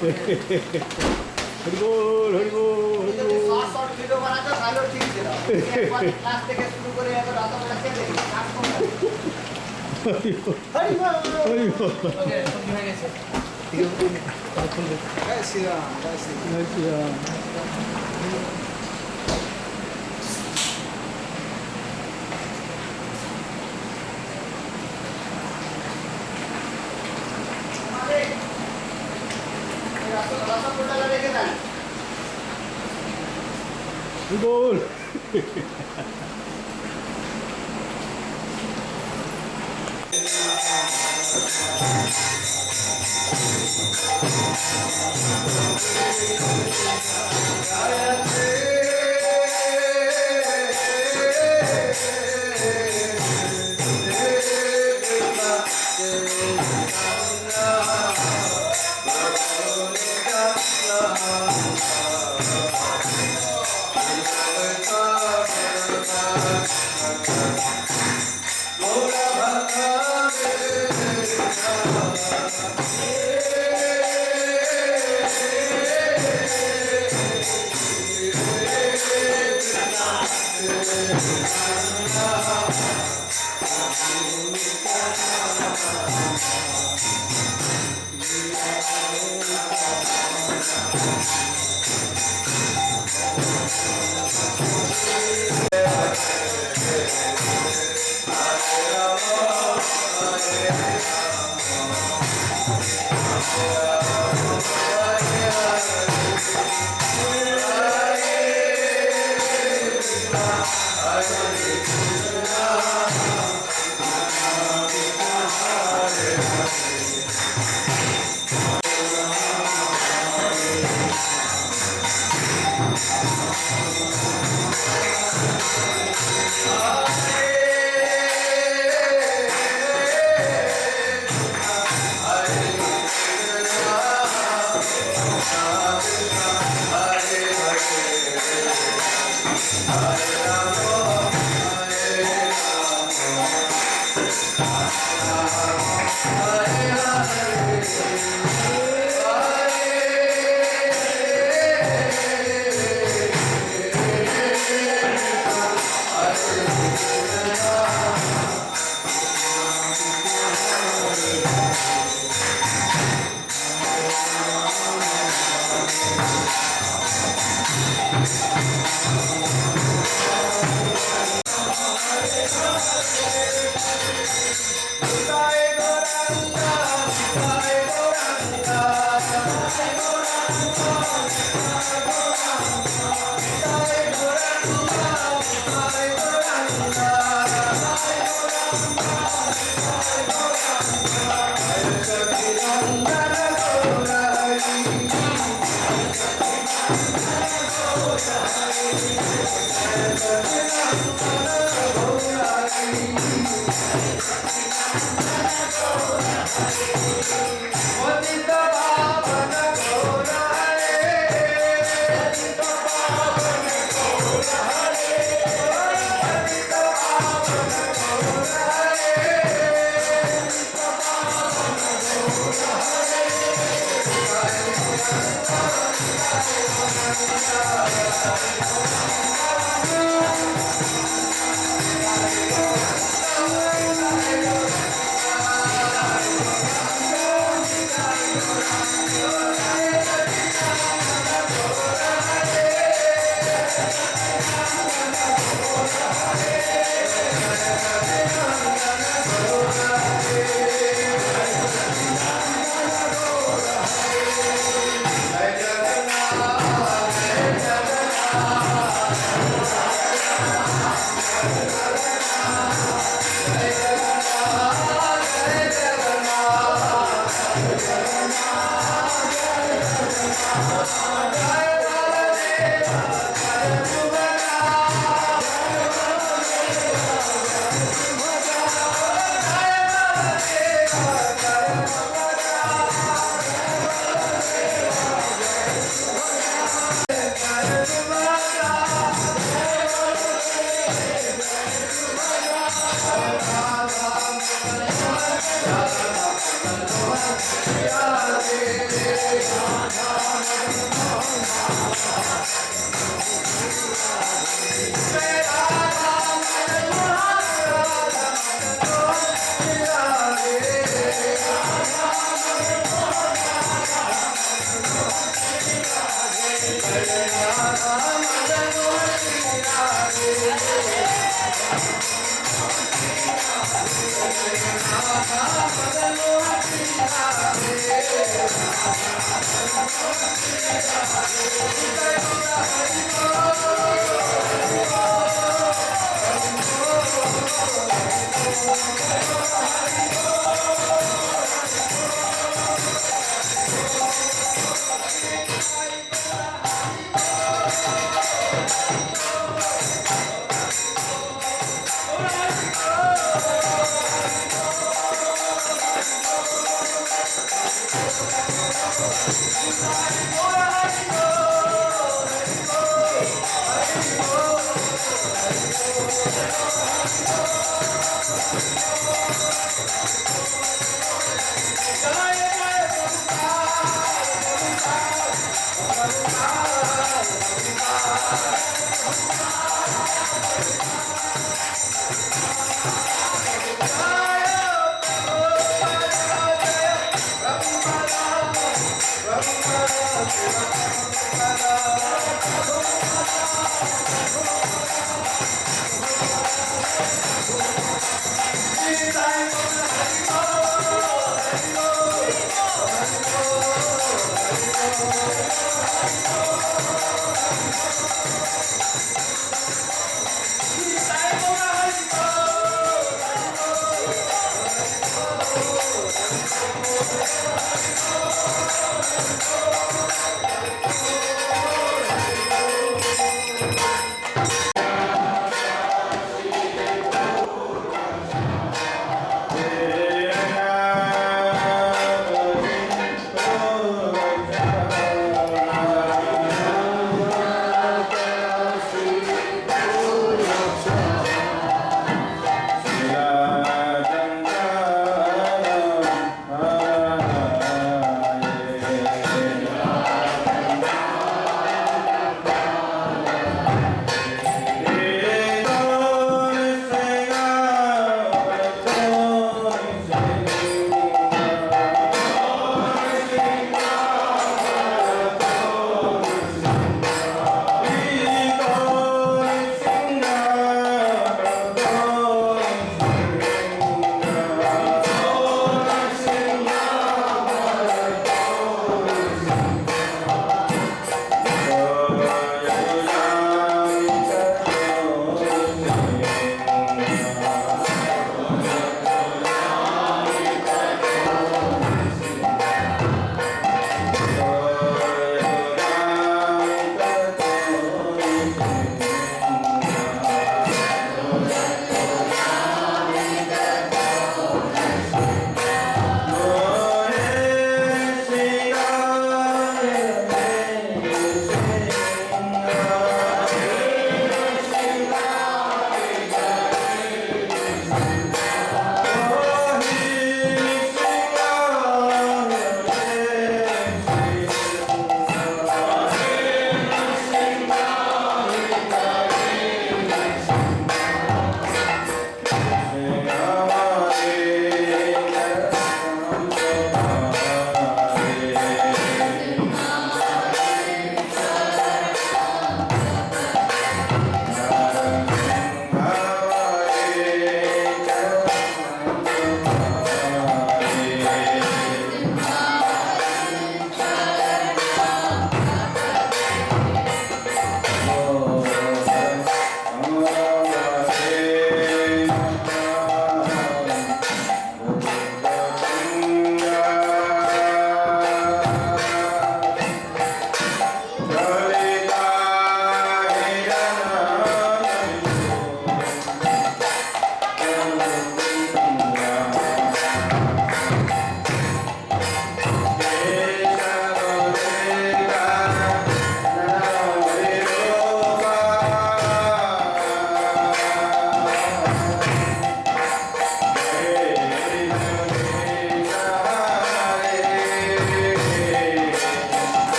Haribol Haribol short video বানাতে ভালো ঠিক ছিল একবার ক্লাস থেকে শুরু করে এত রাত বেলা খেতে হরিবোল হরিবোল ওকে সব হয়ে গেছে ঠিক আছে জয় শ্রী রাম জয় Shri Ram Haribol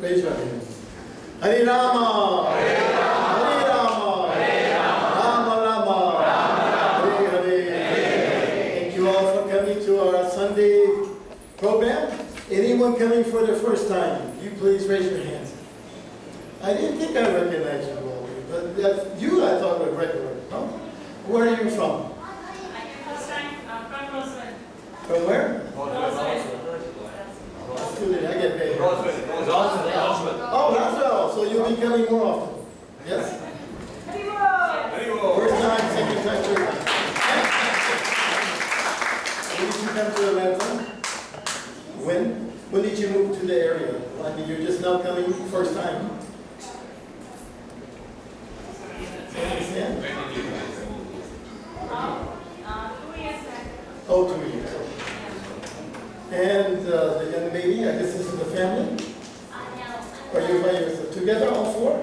Raise your hand. Hare Rama, Hare Rama, Rama Rama, Hare Hare. Thank you all for coming to our Sunday program. Anyone coming for the first time, you please raise your hands. I didn't think I recognized you all, but that's you I thought were regular. No? Where are you from? From where? I get paid. Oh, Roswell. So you'll be coming more often. Yes? First time, second time, third time. When did you come to Atlanta? When did you move to the area? I mean, you're just now coming first time. Understand? 2 years back. Oh, 2 years. And the young lady, I guess this is the family? Are you by yourself? Together, all four?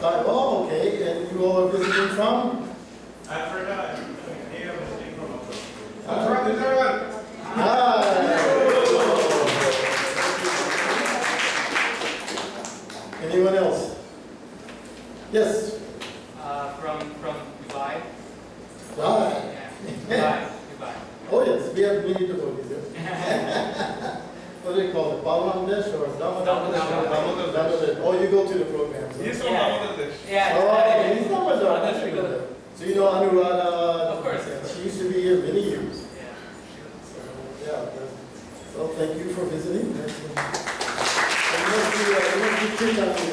Oh, okay. And you all are visiting from? Africa. Anyone else? Yes? From Dubai. Ah. Dubai. Oh yes, we have many devotees here. What do they call it? Bangladesh or Bangladesh? Oh, you go to the programs. He's from Bangladesh. Yeah. Oh, he's not Bangladesh. So you know Anugraha? Of course. She used to be here many years. Yeah. So, yeah. So thank you for visiting.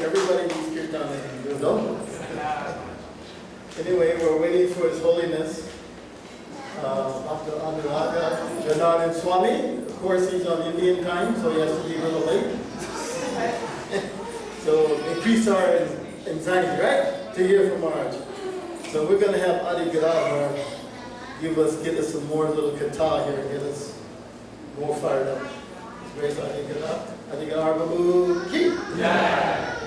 Everybody needs kirtan, you know? Anyway, we're waiting for His Holiness, Dr. Anugraha Janardan Swami. Of course, he's on Indian time, so he has to be a little late. So increase our anxiety, right? To hear from Maharaj. So we're going to have Anugraha get us some more little kata here, get us more fired up. Grace Anugraha Babu Ki. Yeah.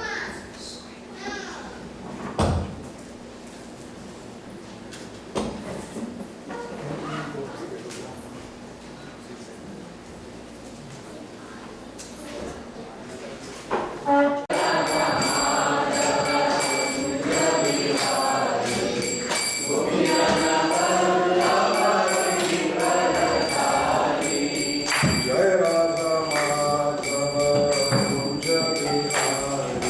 Jai Radha Madhava Kunja Vihari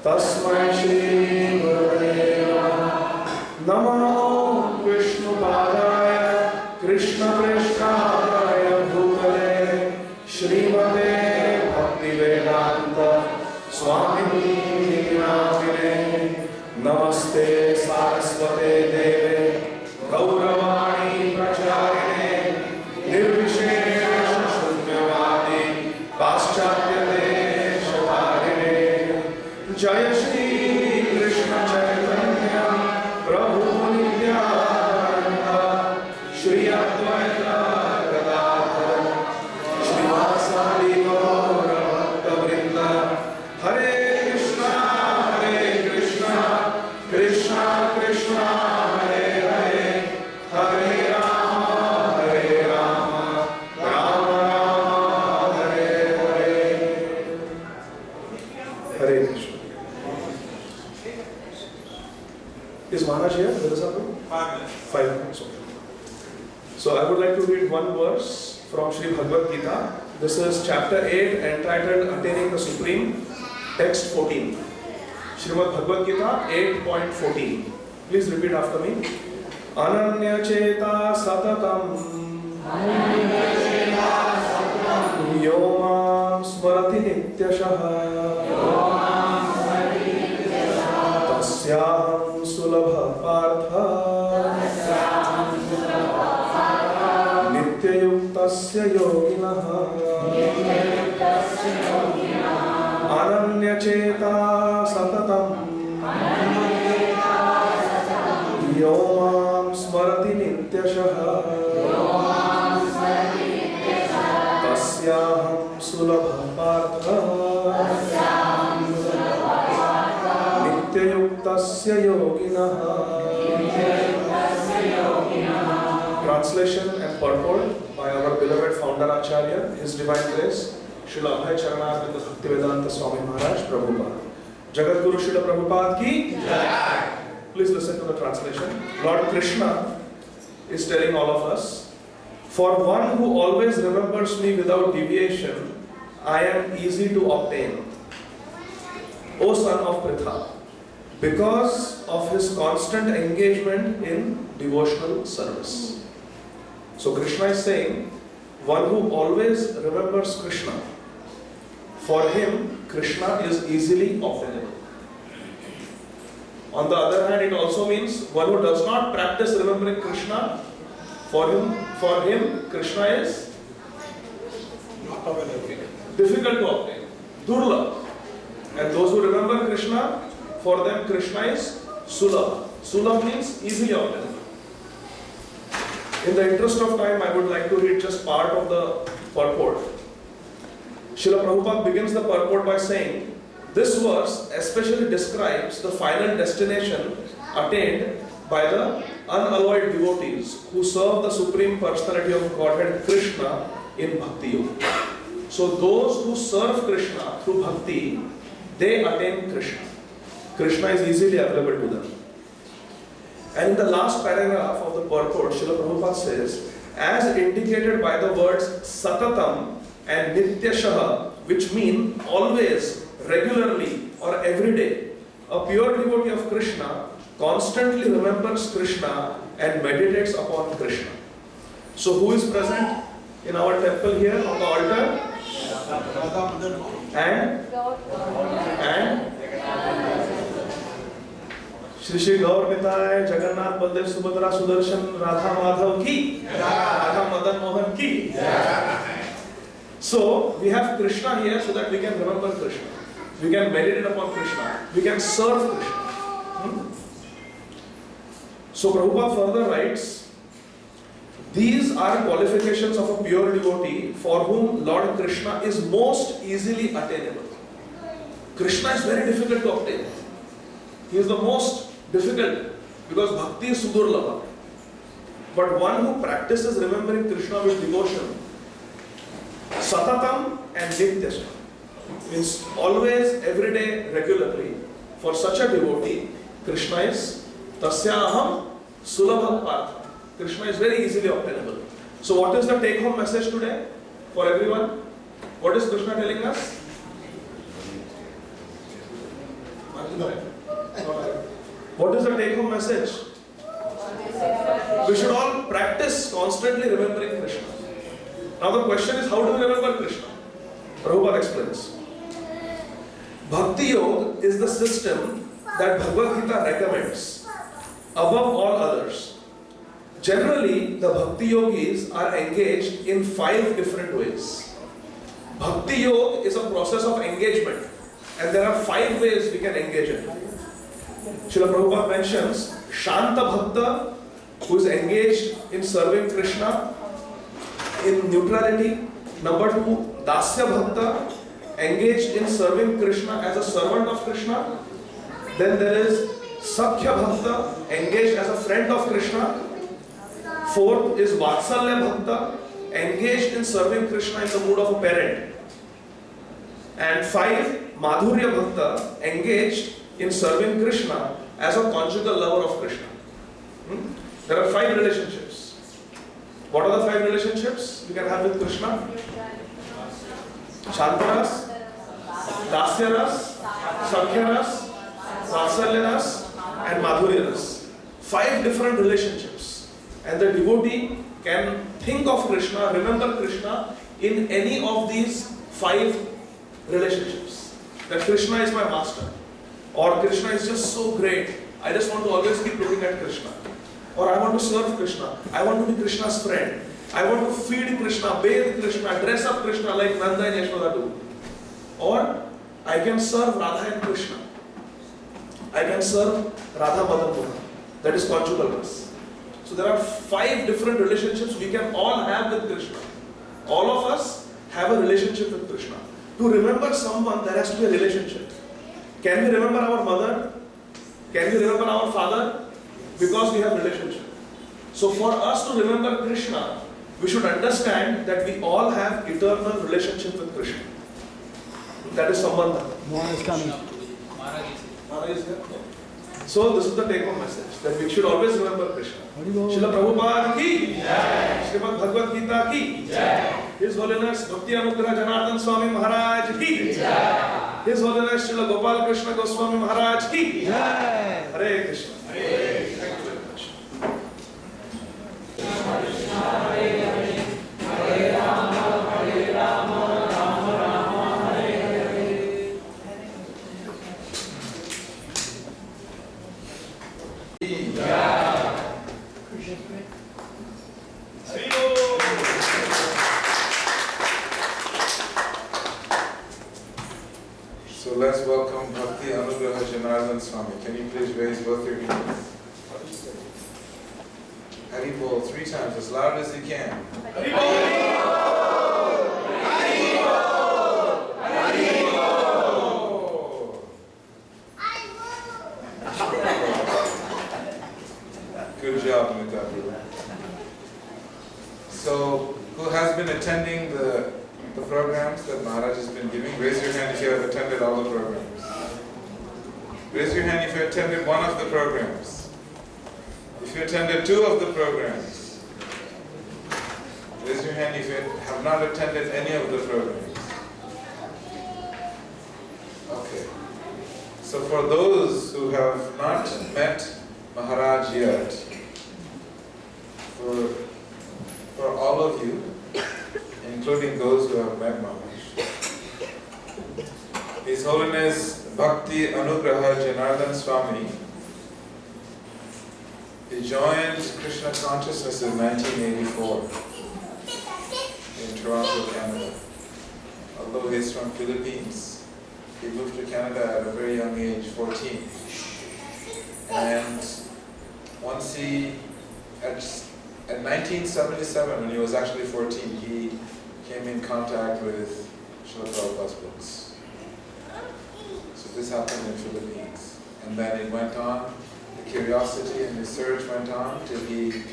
तस्मै श्री गुरवे नमः। नमो विष्णुपादाय कृष्णप्रेष्ठाय भूतले श्रीमते भक्तिवेदान्त स्वामिने नमस्ते सारस्वते देवे गौरवाणी प्रचारिणे निर्विशेष शून्यवादी पाश्चात्य देशधारिणे। जय श्री कृष्ण चैतन्य प्रभु नित्यानंद श्री अद्वैत गदाधर श्रीवासादि गौर भक्तवृंद। हरे कृष्णा कृष्णा कृष्णा हरे हरे हरे राम राम राम हरे हरे। हरे Krishna. Is Maharaj here? There is 5 minutes. 5 minutes. Okay. So I would like to read one verse from Sri Bhagavad Gita. This is chapter 8 entitled Attaining the Supreme, text 14. Srimad Bhagavad Gita 8.14. Please repeat after me. Ananya cheta satatam yomam smarati nityashah tasyaham sulabha partha nityayuktasya yoginah ananya cheta satatam yomam smarati nityashah tasyaham sulabha partha nityayuktasya yoginah. Translation and purport by our beloved founder Acharya, His Divine Grace, Srila HH Bhaktivedanta Swami Maharaj, Prabhupada. Jagat Guru Srila Prabhupada ki Jai. Please listen to the translation. Lord Krishna is telling all of us, for one who always remembers me without deviation, I am easy to obtain. O son of Pritha, because of his constant engagement in devotional service. So Krishna is saying, one who always remembers Krishna, for him Krishna is easily obtainable. On the other hand, it also means one who does not practice remembering Krishna, for him Krishna is difficult to obtain, durlabh. And those who remember Krishna, for them Krishna is sulabh. Sulabh means easily obtainable. In the interest of time, I would like to read just part of the purport. Srila Prabhupada begins the purport by saying, this verse especially describes the final destination attained by the unalloyed devotees who serve the Supreme Personality of Godhead Krishna in Bhakti Yoga. So those who serve Krishna through Bhakti, they attain Krishna. Krishna is easily available to them. And in the last paragraph of the purport, Srila Prabhupada says, as indicated by the words Satatam and Nityashah, which mean always, regularly or every day, a pure devotee of Krishna constantly remembers Krishna and meditates upon Krishna. So who is present in our temple here on the altar? And Shri Shri Gaur Nitai, Jagannath, Baldev, Subhadra, Sudarshan, Radha Madhav ki, Radha Madan Mohan ki. So we have Krishna here so that we can remember Krishna. We can meditate upon Krishna. We can serve Krishna. So Prabhupada further writes, these are qualifications of a pure devotee for whom Lord Krishna is most easily attainable. Krishna is very difficult to obtain. He is the most difficult because bhakti is sudurlabha. But one who practices remembering Krishna with devotion, satatam and nityasya, means always, every day, regularly, for such a devotee, Krishna is tasyaham sulabha partha. Krishna is very easily obtainable. So what is the take home message today for everyone? What is Krishna telling us? What is the take-home message? We should all practice constantly remembering Krishna. Now the question is, how do we remember Krishna? Prabhupada explains. Bhakti Yoga is the system that Bhagavad Gita recommends above all others. Generally, the Bhakti Yogis are engaged in 5 different ways. Bhakti Yoga is a process of engagement, and there are 5 ways we can engage in. Srila Prabhupada mentions Shanta Bhakta, who is engaged in serving Krishna in neutrality. Number 2, Dasya Bhakta, engaged in serving Krishna as a servant of Krishna. Then there is Sakhya Bhakta, engaged as a friend of Krishna. 4th is Vatsalya Bhakta, engaged in serving Krishna in the mood of a parent. And 5, Madhurya Bhakta, engaged in serving Krishna as a conjugal lover of Krishna. There are 5 relationships. What are the 5 relationships we can have with Krishna? Shantaras, Dasyaras, Sakhyaras, Vatsalyaras, and Madhuryaras. 5 different relationships. And the devotee can think of Krishna, remember Krishna in any of these 5 relationships. That Krishna is my master, or Krishna is just so great, I just want to always keep looking at Krishna. Or I want to serve Krishna, I want to be Krishna's friend, I want to feed Krishna, bathe Krishna, dress up Krishna like Nanda and Yashoda do. Or I can serve Radha and Krishna. I can serve Radha Madan. That is conjugal bliss. So there are 5 different relationships we can all have with Krishna. All of us have a relationship with Krishna. To remember someone, there has to be a relationship. Can we remember our mother? Can we remember our father? Because we have relationship. So for us to remember Krishna, we should understand that we all have eternal relationship with Krishna. That is Sambandha. Mohan is coming. Maharaj is here? So this is the take-home message, that we should always remember Krishna. Srila Prabhupada ki Jai. Srimad Bhagavad Gita ki Jai. His Holiness Bhakti Anugraha Janardan Swami Maharaj ki Jai. His Holiness Srila Gopal Krishna GoswamiMaharaj ki Jai. Hare Krishna. Thank you very much. So let's welcome Bhakti Anugraha Janardan Swami. Can you please raise both your hands? Hari Bol 3 times, as loud as you can. Hari Bol! Hari Bol! Hari Bol! Good job, Mitabu. So, who has been attending the programs that Maharaj has been giving? Raise your hand if you have attended all the programs. Raise your hand if you attended one of the programs. If you attended 2 of the programs. Raise your hand if you have not attended any of the programs. Okay. So for those who have not met Maharaj yet, for all of you, including those who have met Maharaj, His Holiness Bhakti Anugraha Janardan Swami, he joined Krishna consciousness in 1984 in Toronto, Canada. Although he's from Philippines, he moved to Canada at a very young age, 14. And once at 1977, when he was actually 14, he came in contact with Srila Prabhupada's books. So this happened in Philippines. And then it went on, the curiosity and research went on till he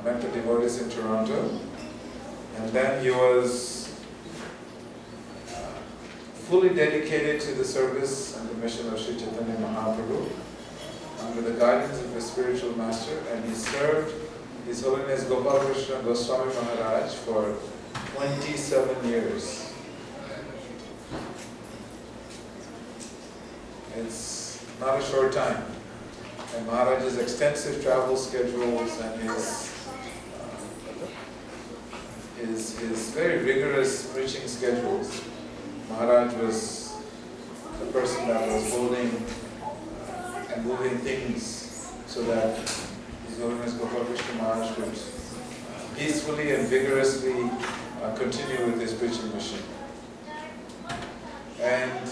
met the devotees in Toronto. And then he was fully dedicated to the service and the mission of Sri Chaitanya Mahaprabhu under the guidance of his spiritual master, and he served His Holiness Gopal Krishna GoswamiMaharaj for 27 years. It's not a short time. And Maharaj's extensive travel schedules and his very rigorous preaching schedules, Maharaj was the person that was holding and moving things so that His Holiness Gopal Krishna Maharaj could peacefully and vigorously continue with his preaching mission. And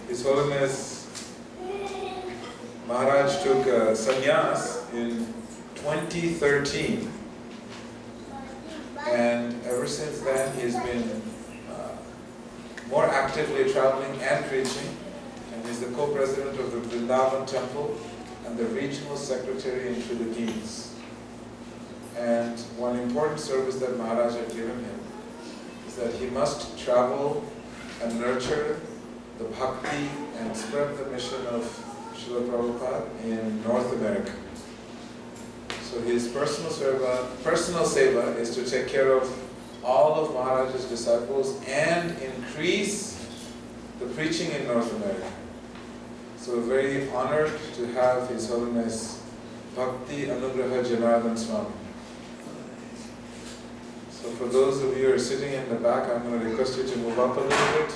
His Holiness Maharaj took sannyas in 2013, and ever since then he's been more actively traveling and preaching, and he's the co-president of the Vrindavan Temple and the regional secretary in Philippines. And one important service that Maharaj had given him is that he must travel and nurture the bhakti and spread the mission of Srila Prabhupada in North America. So his personal seva is to take care of all of Maharaj's disciples and increase the preaching in North America. So we're very honored to have His Holiness Bhakti Anugraha Janardan Swami. So for those of you who are sitting in the back, I'm going to request you to move up a little bit.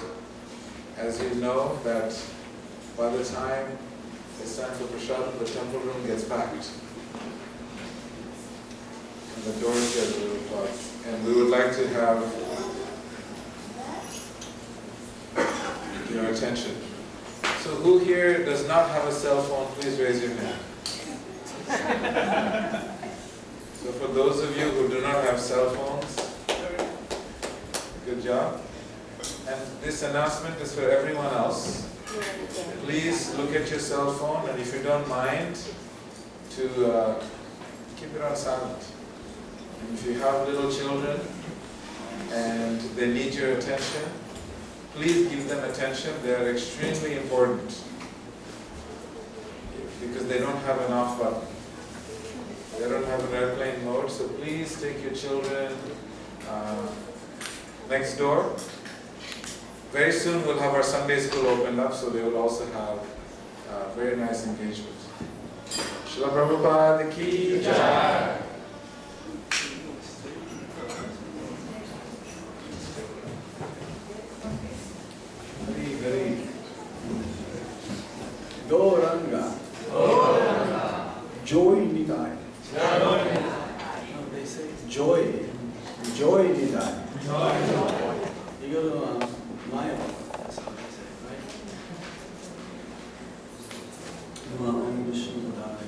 As you know that by the time it's time for prasad, the temple room gets packed. And the doors get a little clogged. And we would like to have your attention. So who here does not have a cell phone, please raise your hand. So for those of you who do not have cell phones, good job. And this announcement is for everyone else. Please look at your cell phone, and if you don't mind, to keep it on silent. And if you have little children and they need your attention, please give them attention. They are extremely important because they don't have an off button. They don't have an airplane mode, so please take your children next door. Very soon we'll have our Sunday school opened up, so they will also have very nice engagement. Srila Prabhupada ki jai. Very Gauranga. Joy Nitai. They say joy. Joy Nitai. You go to Maya. That's how they say it, right? Om Vishnu Padaya.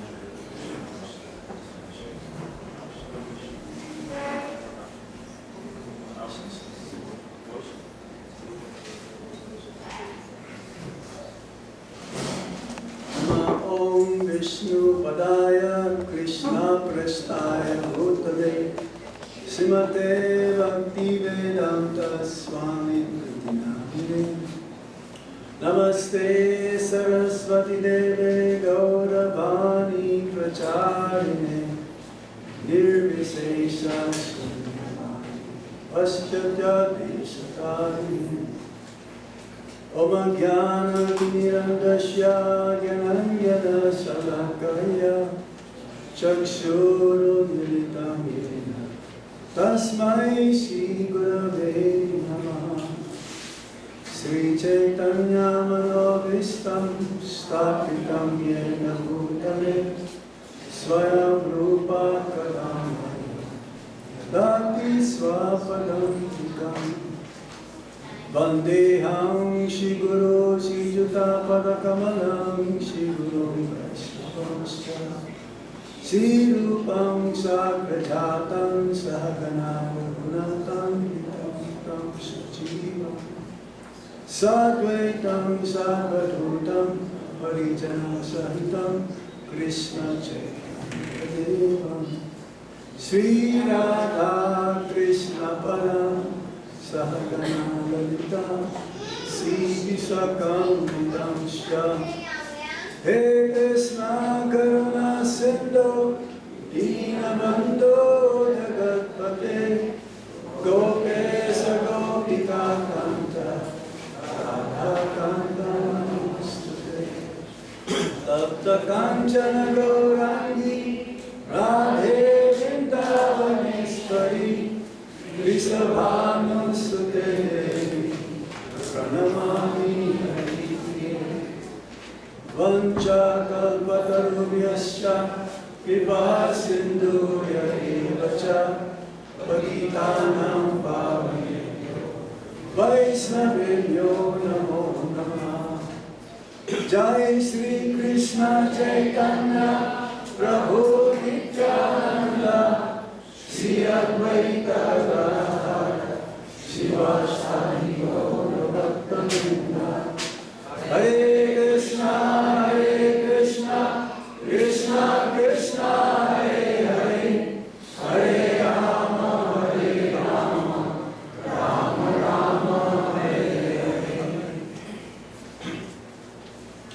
Om Vishnu Padaya Krishna Prasthaya Bhutale Srimate Bhakti Vedanta Swami Namine. Namaste Saraswati Deve Gauravani Pracharine Nirvisesha Paschatya Deshatari Om Jnana Nirandasya Jnananyana Salakaya Chakshurudmilitam Yena Tasmai Shri Gurave Namaha Sri Chaitanya Manovistam Stapitam Yena Bhutale Swayam Rupa Kadamaya Dati Swapadam Tikam Vandeham Shri Guru Shri Juta Padakamalam Shri Guru Vaishnavamscha Shri Rupam Sakrajatam Sahagana Gunatam Vitam Sachivam Sadvaitam Sarvadhutam Harijana Sahitam Krishna Chaitanya Devam Sri Radha Krishna Param Sahagana Lalita Sri Visakam Vidamscha He Krishna Karuna Sindhu Dinabandho Jagatpate Gopesa Gopika Kanta Radha Kanta Namaste Saptakanchana Gaurangi Radhe Vrindavaneshwari Vrisabhanusute Pranamami Hariye Vancha kalpatarubhyascha Kripa sindhurya evacha Pakitanam pavanebhyo Vaishnavibhyo namo namah. Jai Shri Krishna Chaitanya Prabhu Nityananda Shri Advaita Gadadhara Shivasani Gaura Bhakta-vrinda. Hare Krishna Krishna Krishna Hare Hare Hare Rama Rama Rama Hare Hare.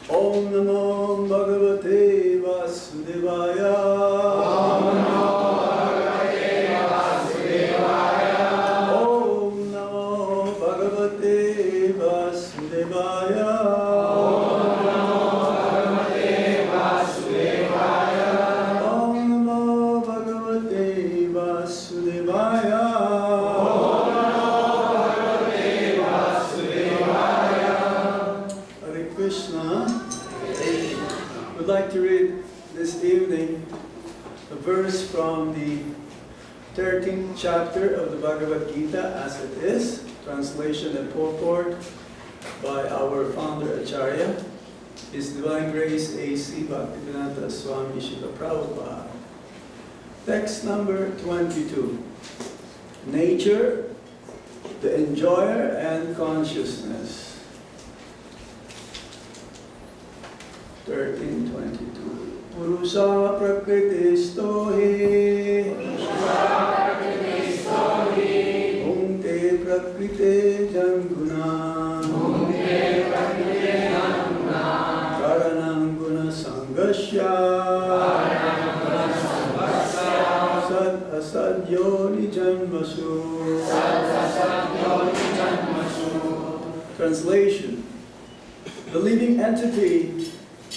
Om Namo Bhagavate Vasudevaya. Om Namo Bhagavate Vasudevaya. Om Namo Bhagavate Vasudevaya. Om Namo Bhagavate Vasudevaya. Om Namo Bhagavate Vasudevaya. Om Namo Bhagavate Vasudevaya. Hare Krishna. We'd like to read this evening a verse from the 13th chapter of the Bhagavad Gita as it is, translation and purport by our founder Acharya, His Divine Grace A.C. Bhaktivedanta Swami Srila Prabhupada. Text number 22. Nature, the enjoyer and consciousness. 13:22. Purusha prakritisto hi Bhunte prakrite janguna Karanam guna sangasya Sad asadyo nijanmasu. Translation. The living entity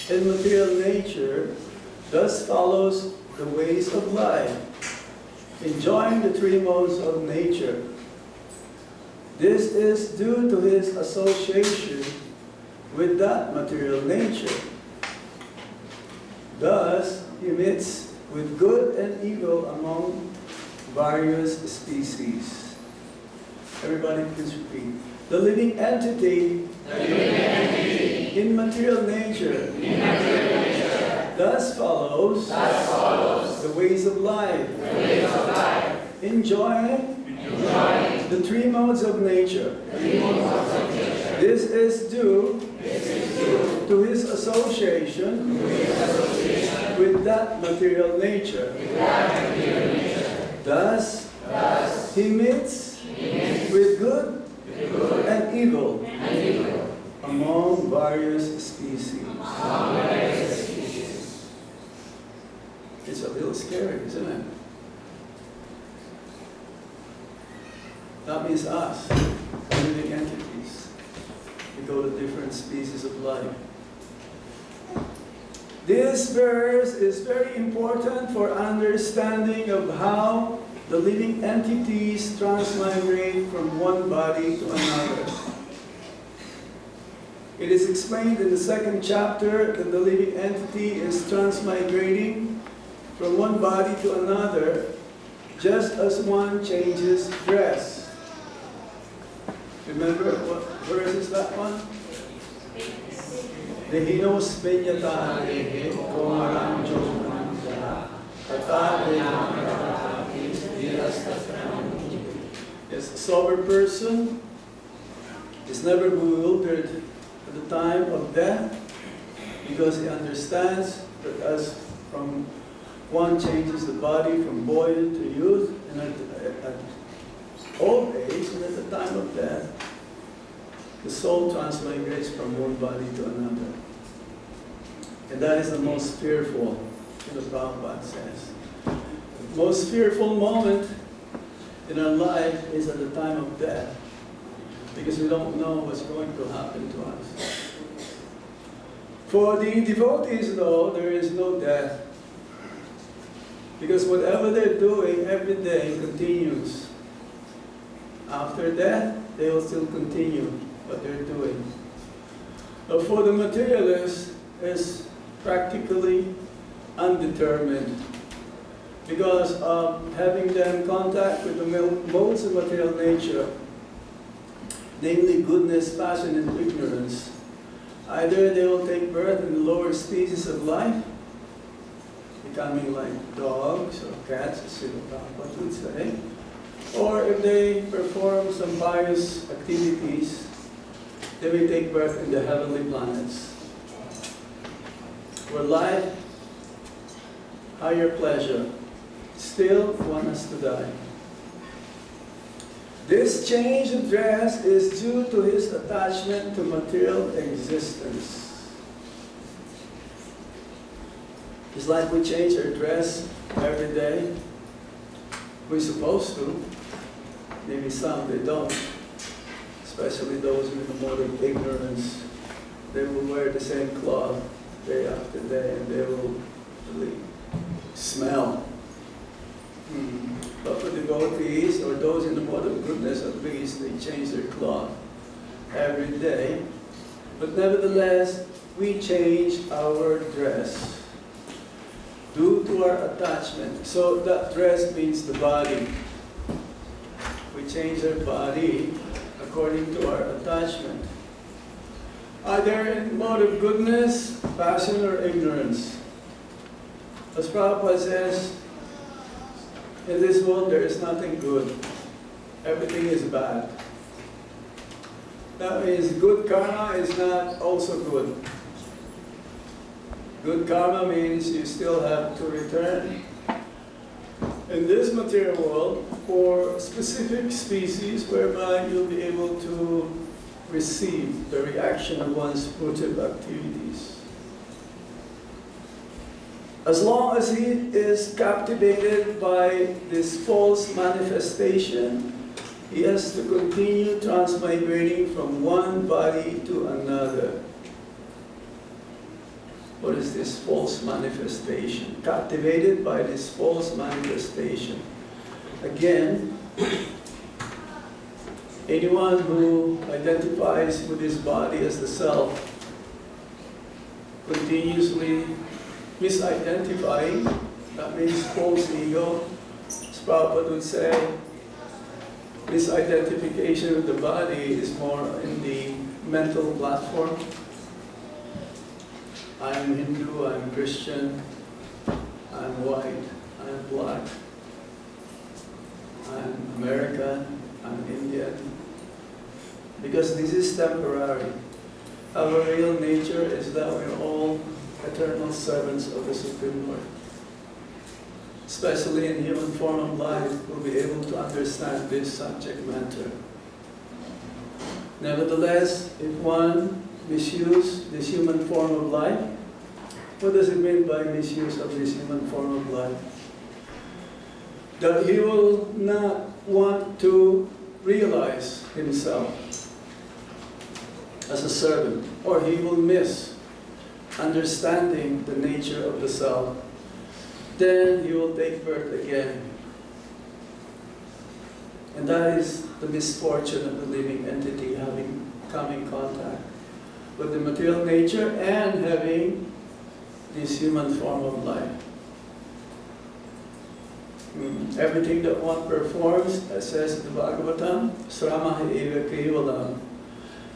in material nature thus follows the ways of life, enjoying the three modes of nature. This is due to his association with that material nature. Thus, he meets with good and evil among various species. Everybody please repeat. The living entity, in material nature, thus follows the ways of life, enjoying the three modes of nature. This is due to his association with that material nature. Thus, he meets with good and evil among various species. It's a little scary, isn't it? That means us, living entities. We go to different species of life. This verse is very important for understanding of how the living entities transmigrate from one body to another. It is explained in the second chapter that the living entity is transmigrating from one body to another just as one changes dress. Remember what verse is that one? Dehinos penyatare komaram jomananda tatave. Yes, a sober person is never bewildered at the time of death because he understands that as from one changes the body from boyhood to youth and at old age and at the time of death, the soul transmigrates from one body to another. And that is the most fearful, the Prabhupada says. The most fearful moment in our life is at the time of death, because we don't know what's going to happen to us. For the devotees, though, there is no death. Because whatever they're doing every day continues. After death, they will still continue what they're doing. But for the materialists, it's practically undetermined. Because of having them contact with the modes of material nature, namely goodness, passion, and ignorance, either they will take birth in the lower species of life, becoming like dogs or cats, as Srila Prabhupada would say, or if they perform some pious activities, they may take birth in the heavenly planets, where life, higher pleasure, still one has to die. This change of dress is due to his attachment to material existence. It's like we change our dress every day. We're supposed to. Maybe some, they don't. Especially those in the mode of ignorance. They will wear the same cloth day after day and they will really smell. But for devotees, or those in the mode of goodness at least, they change their cloth every day. But nevertheless, we change our dress due to our attachment. So that dress means the body. We change our body according to our attachment. Either in mode of goodness, passion, or ignorance. As Prabhupada says, in this world there is nothing good. Everything is bad. That means good karma is not also good. Good karma means you still have to return in this material world for specific species whereby you'll be able to receive the reaction of one's motive activities. As long as he is captivated by this false manifestation, he has to continue transmigrating from one body to another. What is this false manifestation? Captivated by this false manifestation. Again, anyone who identifies with his body as the self, continuously misidentifying, that means false ego. As Prabhupada would say, misidentification with the body is more in the mental platform. I'm Hindu, I'm Christian, I'm white, I'm black, I'm American, I'm Indian. Because this is temporary. Our real nature is that we're all eternal servants of the Supreme Lord. Especially in human form of life, we'll be able to understand this subject matter. Nevertheless, if one misuse this human form of life, what does it mean by misuse of this human form of life? That he will not want to realize himself as a servant, or he will miss understanding the nature of the self. Then he will take birth again. And that is the misfortune of the living entity, having come in contact with the material nature and having this human form of life. Everything that one performs, as says in the Bhagavatam, sramaha eva kevalam.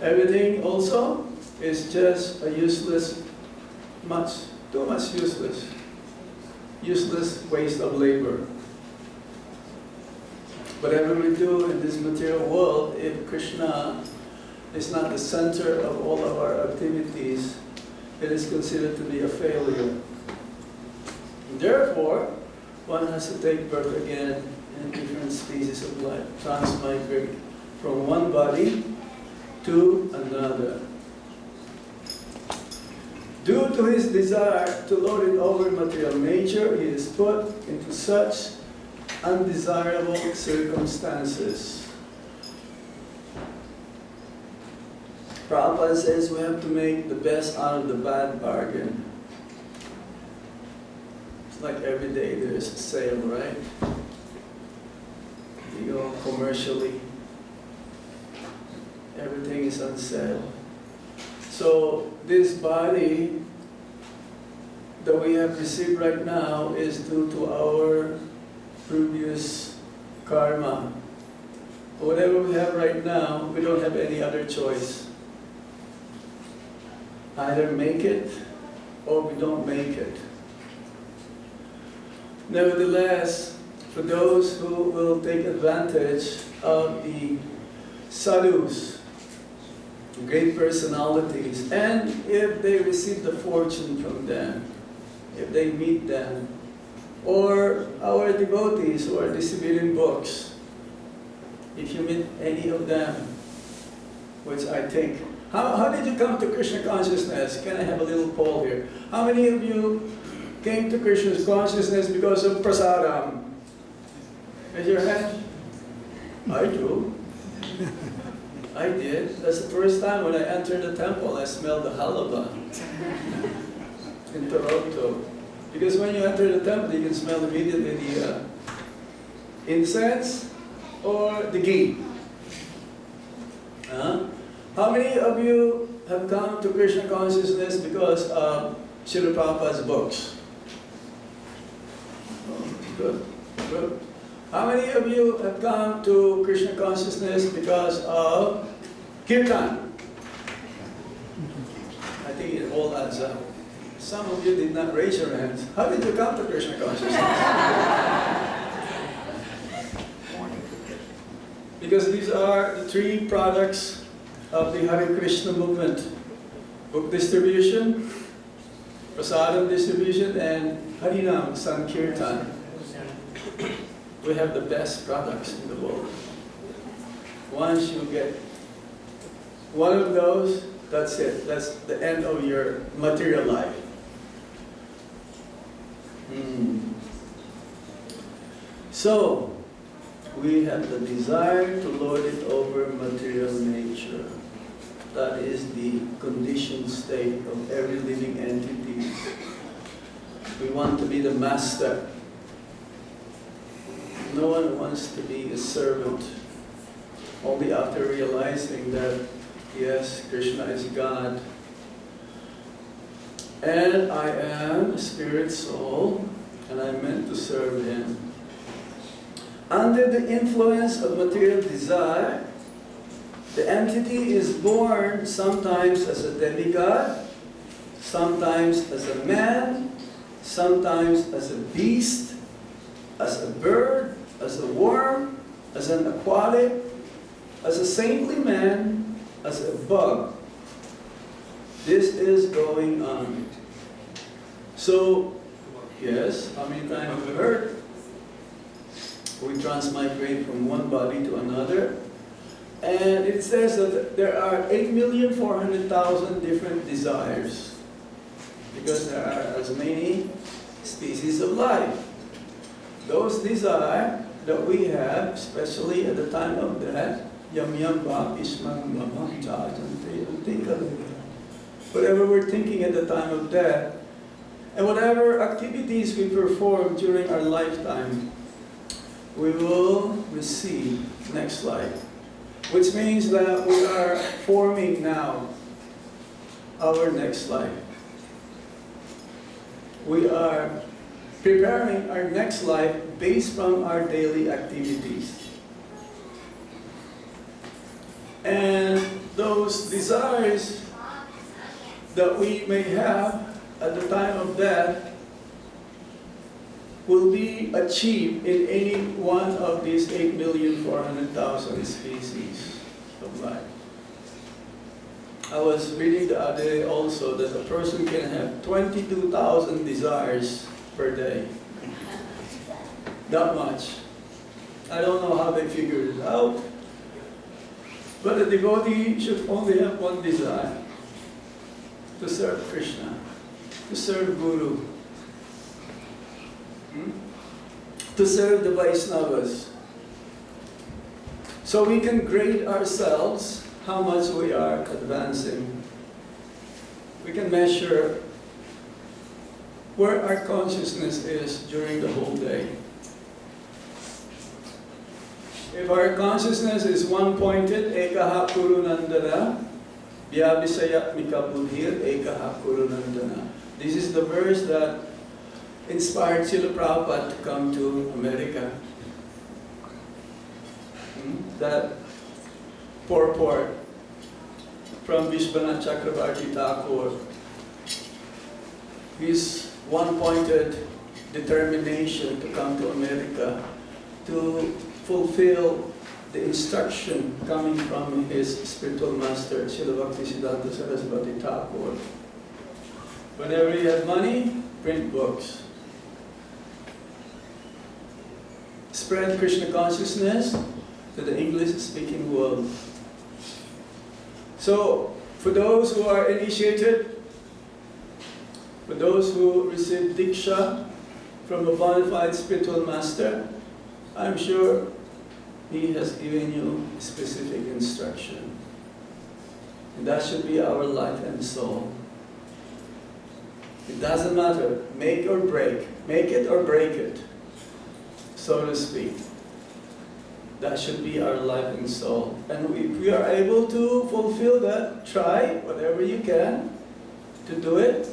Everything also is just a useless, too much useless waste of labor. Whatever we do in this material world, if Krishna is not the center of all of our activities, it is considered to be a failure. Therefore, one has to take birth again in different species of life, transmigrate from one body to another. Due to his desire to lord it over material nature, he is put into such undesirable circumstances. Prabhupada says we have to make the best out of the bad bargain. It's like every day there's a sale, right? You go commercially, everything is on sale. So this body that we have received right now is due to our previous karma. Whatever we have right now, we don't have any other choice. Either make it or we don't make it. Nevertheless, for those who will take advantage of the sadhus, great personalities, and if they receive the fortune from them, if they meet them, or our devotees who are distributing books, if you meet any of them, which I think, how did you come to Krishna consciousness? Can I have a little poll here? How many of you came to Krishna's consciousness because of prasadam? Raise your hand. I do. I did. That's the first time when I entered the temple, I smelled the halava in Toronto. Because when you enter the temple, you can smell immediately the incense or the ghee. How many of you have come to Krishna consciousness because of Srila Prabhupada's books? Oh, good, good. How many of you have come to Krishna consciousness because of Kirtan? I think it all adds up. Some of you did not raise your hands. How did you come to Krishna consciousness? Because these are the three products of the Hare Krishna movement. Book distribution, prasadam distribution, and Harinam Sankirtan. We have the best products in the world. Once you get one of those, that's it. That's the end of your material life. So, we have the desire to lord it over material nature. That is the conditioned state of every living entity. We want to be the master. No one wants to be a servant. Only after realizing that, yes, Krishna is God. And I am a spirit soul, and I'm meant to serve Him. Under the influence of material desire, the entity is born sometimes as a demigod, sometimes as a man, sometimes as a beast, as a bird, as a worm, as an aquatic, as a saintly man, as a bug. This is going on. So, yes, how many times have you heard? We transmigrate from one body to another. And it says that there are 8,400,000 different desires. Because there are as many species of life. Those desires that we have, especially at the time of death, yam yam va ismam mamam jajante. Whatever we're thinking at the time of death, and whatever activities we perform during our lifetime, we will receive. Next slide. Which means that we are forming now our next life. We are preparing our next life based from our daily activities. And those desires that we may have at the time of death will be achieved in any one of these 8,400,000 species of life. I was reading the other day also that a person can have 22,000 desires per day. That much. I don't know how they figured it out, but a devotee should only have one desire: to serve Krishna, to serve Guru, to serve the Vaishnavas. So we can grade ourselves how much we are advancing. We can measure where our consciousness is during the whole day. If our consciousness is one-pointed, ekaha kurunandana, vyabhisayat mikabudhir ekaha kurunandana. This is the verse that inspired Srila Prabhupada to come to America. That purport from Vishwanath Chakravarti Thakur, his one-pointed determination to come to America to fulfill the instruction coming from his spiritual master, Srila Bhaktisiddhanta Saraswati Thakur. Whenever he had money, print books. Spread Krishna consciousness to the English-speaking world. So, for those who are initiated, for those who receive Diksha from a bona fide spiritual master, I'm sure he has given you specific instruction. And that should be our life and soul. It doesn't matter, make or break, make it or break it, so to speak. That should be our life and soul. And if we are able to fulfill that, try whatever you can to do it.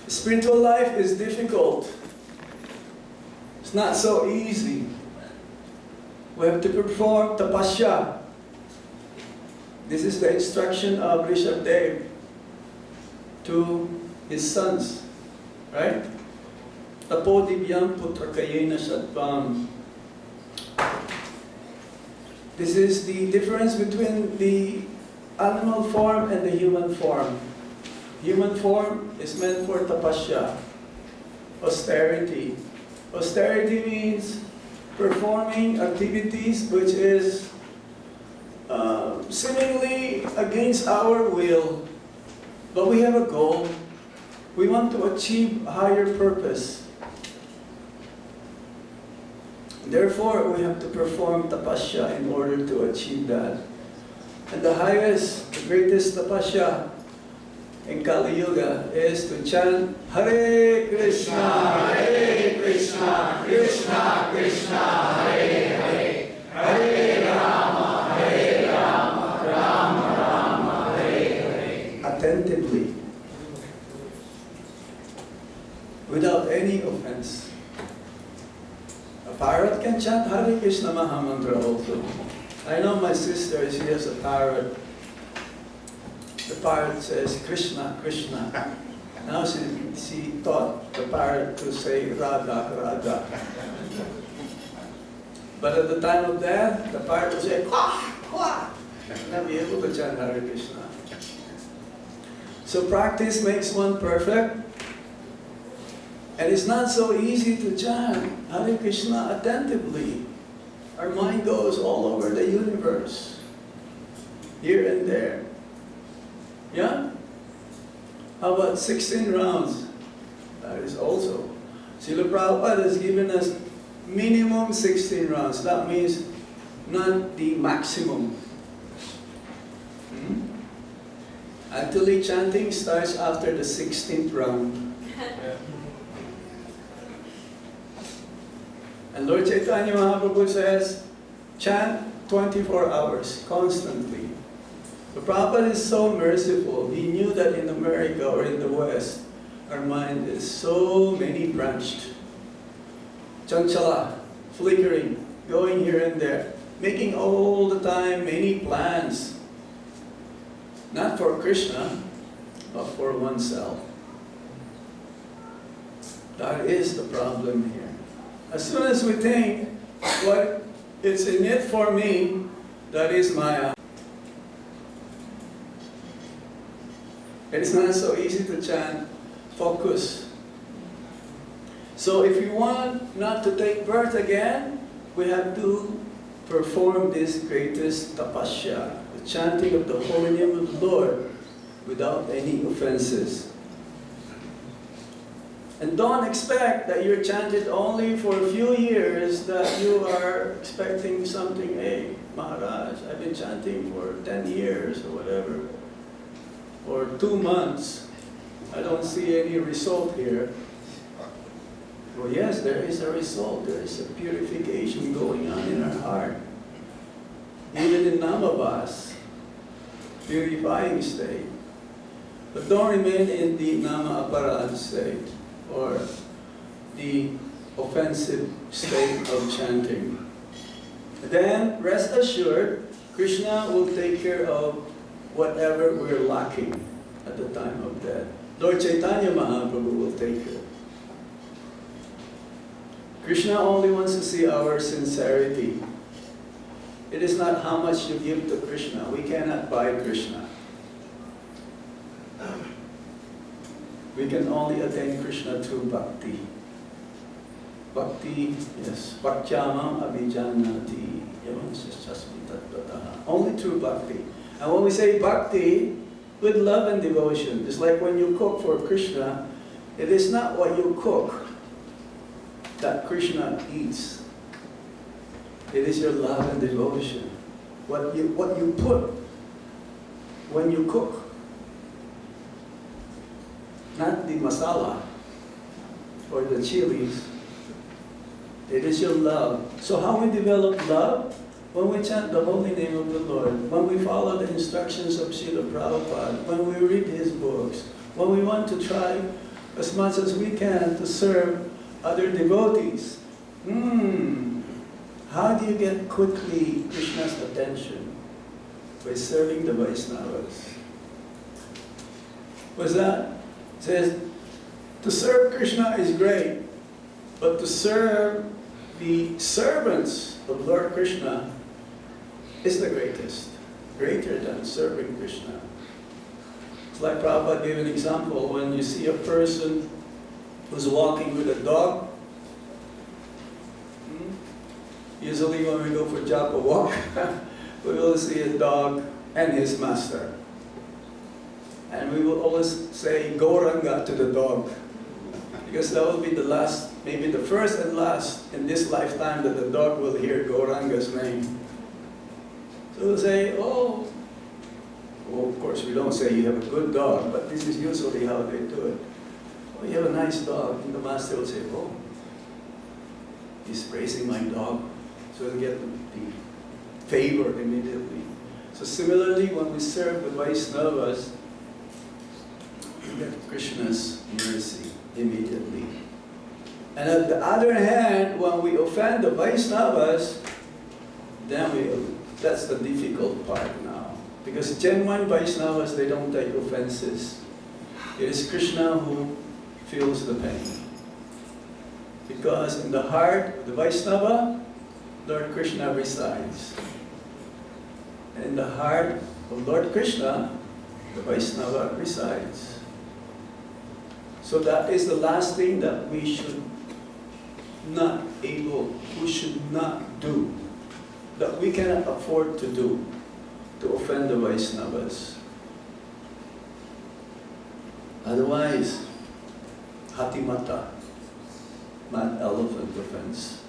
Spiritual life is difficult. It's not so easy. We have to perform tapasya. This is the instruction of Rishabdev to his sons, right? Tapo divyam putrakayena sattvam. This is the difference between the animal form and the human form. Human form is meant for tapasya, austerity. Austerity means performing activities which is seemingly against our will, but we have a goal. We want to achieve a higher purpose. Therefore, we have to perform tapasya in order to achieve that. And the highest, the greatest tapasya in Kali Yuga is to chant Hare Krishna, Hare Krishna, Krishna Krishna, Hare Hare, Hare Rama, Hare Rama, Rama Rama, Hare Hare. Attentively, without any offense. A parrot can chant Hare Krishna Mahamantra also. I know my sister, she has a parrot. The parrot says Krishna, Krishna. Now she taught the parrot to say Radha, Radha. But at the time of death, the parrot would say Kwah, Kwah. Not be able to chant Hare Krishna. So practice makes one perfect. And it's not so easy to chant Hare Krishna attentively. Our mind goes all over the universe, here and there. Yeah? How about 16 rounds? That is also. Srila Prabhupada has given us minimum 16 rounds. That means not the maximum. Actually, chanting starts after the 16th round. And Lord Chaitanya Mahaprabhu says, chant 24 hours, constantly. But Prabhupada is so merciful. He knew that in America or in the West, our mind is so many branched. Chanchala, flickering, going here and there, making all the time many plans. Not for Krishna, but for oneself. That is the problem here. As soon as we think, what is in it for me, that is Maya. It's not so easy to chant, focus. So if we want not to take birth again, we have to perform this greatest tapasya, the chanting of the holy name of the Lord without any offenses. And don't expect that you're chanted only for a few years, that you are expecting something, Maharaj, I've been chanting for 10 years or whatever, or 2 months. I don't see any result here. Well, yes, there is a result. There is a purification going on in our heart. Even in Namabhas, purifying state. But don't remain in the Nama Aparad state, or the offensive state of chanting. Then, rest assured, Krishna will take care of whatever we're lacking at the time of death. Lord Chaitanya Mahaprabhu will take care. Krishna only wants to see our sincerity. It is not how much you give to Krishna. We cannot buy Krishna. We can only attain Krishna through bhakti. Bhakti, yes. Bhaktyamam abhijanati. Only through bhakti. And when we say bhakti, with love and devotion, it's like when you cook for Krishna, it is not what you cook that Krishna eats. It is your love and devotion. What you put when you cook. Not the masala or the chilies. It is your love. So how we develop love? When we chant the holy name of the Lord, when we follow the instructions of Srila Prabhupada, when we read his books, when we want to try as much as we can to serve other devotees. How do you get quickly Krishna's attention? By serving the Vaishnavas. What's that? It says, to serve Krishna is great, but to serve the servants of Lord Krishna is the greatest. Greater than serving Krishna. It's like Prabhupada gave an example when you see a person who's walking with a dog. Usually when we go for japa walk, we will see a dog and his master. And we will always say Gauranga to the dog. Because that will be the last, maybe the first and last in this lifetime that the dog will hear Gauranga's name. So we'll say, oh, well, of course we don't say you have a good dog, but this is usually how they do it. Oh, you have a nice dog. And the master will say, oh, he's praising my dog. So we'll get the favor immediately. So similarly, when we serve the Vaishnavas, we get Krishna's mercy immediately. And on the other hand, when we offend the Vaishnavas, then that's the difficult part now. Because genuine Vaishnavas, they don't take offenses. It is Krishna who feels the pain. Because in the heart of the Vaishnava, Lord Krishna resides. And in the heart of Lord Krishna, the Vaishnava resides. So that is the last thing that we should not do, that we cannot afford to do, to offend the Vaishnavas. Otherwise, hatimata, mad elephant offense.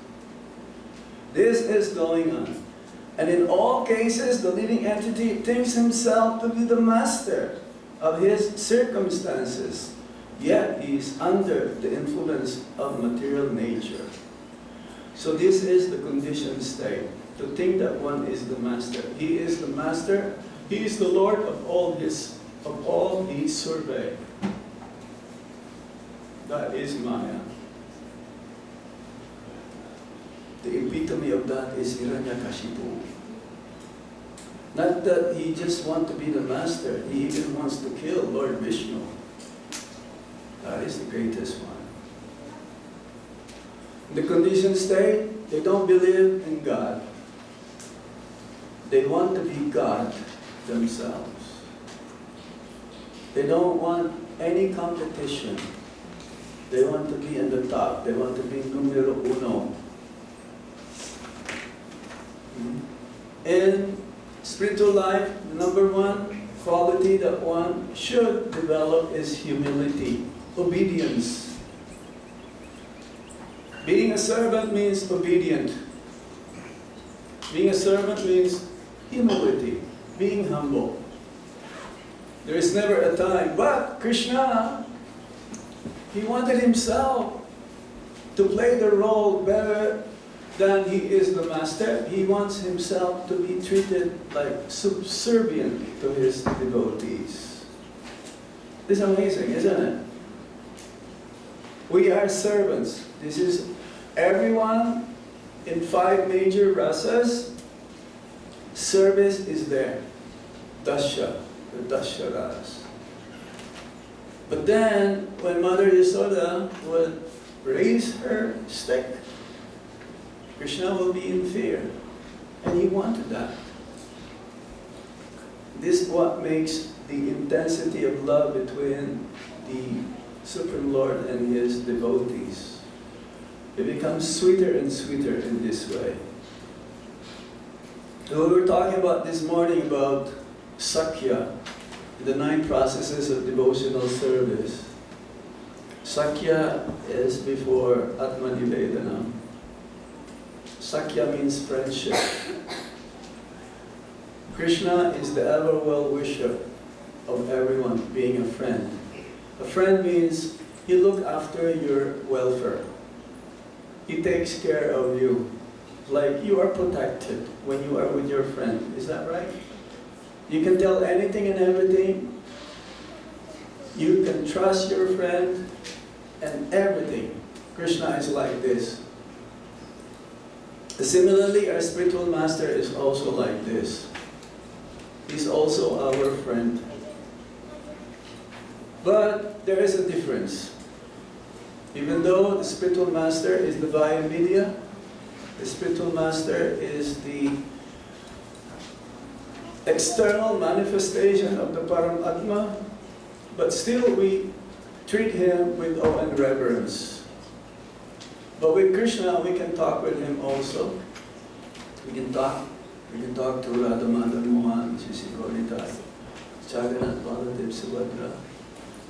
This is going on. And in all cases, the living entity thinks himself to be the master of his circumstances. Yet he is under the influence of material nature. So this is the conditioned state, to think that one is the master. He is the master. He is the Lord of all he survey. That is Maya. The epitome of that is Hiranyakashipu. Not that he just wants to be the master, he even wants to kill Lord Vishnu. That is the greatest one. In the conditioned state, they don't believe in God. They want to be God themselves. They don't want any competition. They want to be in the top. They want to be numero uno. In spiritual life, the number one quality that one should develop is humility, obedience. Being a servant means obedient. Being a servant means humility, being humble. There is never a time, but Krishna, he wanted himself to play the role better than he is the master. He wants himself to be treated like subservient to his devotees. This is amazing, isn't it? We are servants. This is everyone in 5 major rasas. Service is there. Dasha, the Dasha ras. But then, when Mother Yasoda would raise her stick, Krishna will be in fear. And he wanted that. This is what makes the intensity of love between the Supreme Lord and his devotees. It becomes sweeter and sweeter in this way. So we were talking about this morning about Sakya, the 9 processes of devotional service. Sakya is before Atma-nivedana. Sakya means friendship. Krishna is the ever well-wisher of everyone, being a friend. A friend means he looks after your welfare. He takes care of you. Like you are protected when you are with your friend. Is that right? You can tell anything and everything. You can trust your friend and everything. Krishna is like this. Similarly, our spiritual master is also like this. He's also our friend. But there is a difference. Even though the spiritual master is the vaya media, the spiritual master is the external manifestation of the Paramatma, but still we treat him with awe and reverence. But with Krishna, we can talk with him also. We can talk to Radha Madan Mohan, Sisi Gaurita, Jagannath, Baladev, Subhadra.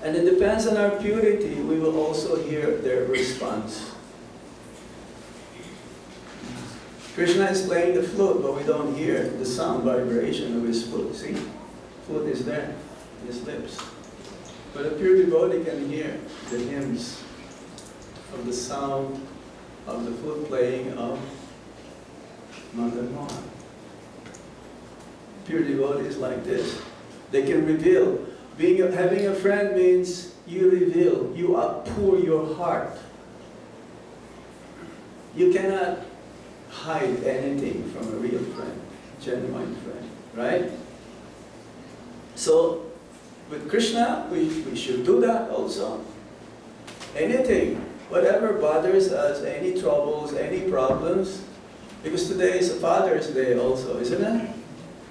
And it depends on our purity, we will also hear their response. Krishna is playing the flute, but we don't hear the sound vibration of his flute. See? Flute is there in his lips. But a pure devotee can hear the hymns of the sound of the flute playing of Madan Mohan. Pure devotees like this. They can reveal. Having a friend means you reveal, you outpour your heart. You cannot hide anything from a real friend, genuine friend, right? So, with Krishna, we should do that also. Anything, whatever bothers us, any troubles, any problems, because today is a Father's Day also, isn't it?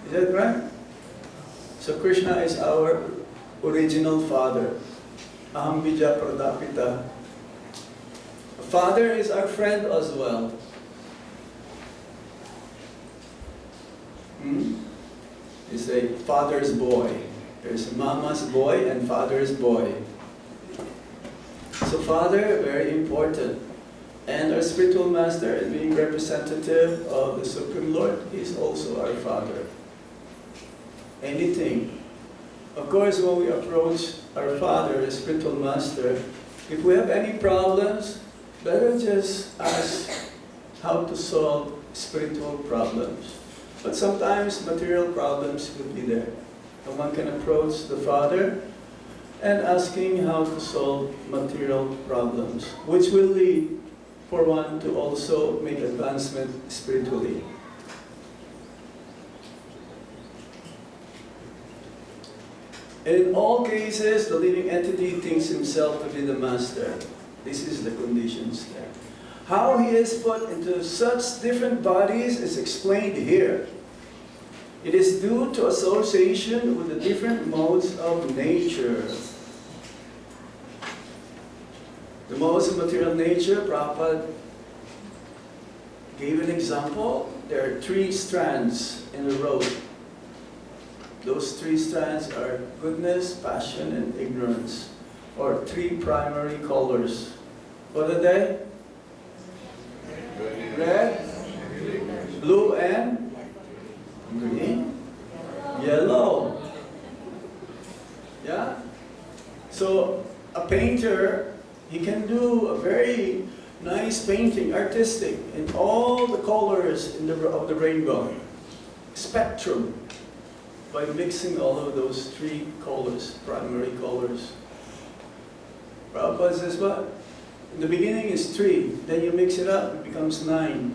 Is that right? So Krishna is our original father. Aham bija pradapita. A father is our friend as well. You say father's boy. There's mama's boy and father's boy. So father, very important. And our spiritual master, being representative of the Supreme Lord, is also our father. Anything. Of course, when we approach our father, the spiritual master, if we have any problems, better just ask how to solve spiritual problems. But sometimes material problems could be there. And one can approach the father and asking how to solve material problems, which will lead for one to also make advancement spiritually. And in all cases, the living entity thinks himself to be the master. This is the conditions there. How he is put into such different bodies is explained here. It is due to association with the different modes of nature. The modes of material nature, Prabhupada gave an example. There are 3 strands in a rope. Those 3 strands are goodness, passion, and ignorance, or 3 primary colors. What are they? Red, blue, and Green? Yellow. Yeah? So a painter, he can do a very nice painting, artistic, in all the colors of the rainbow. Spectrum. By mixing all of those three colors, primary colors. Prabhupada says what? In the beginning is 3, then you mix it up, it becomes 9.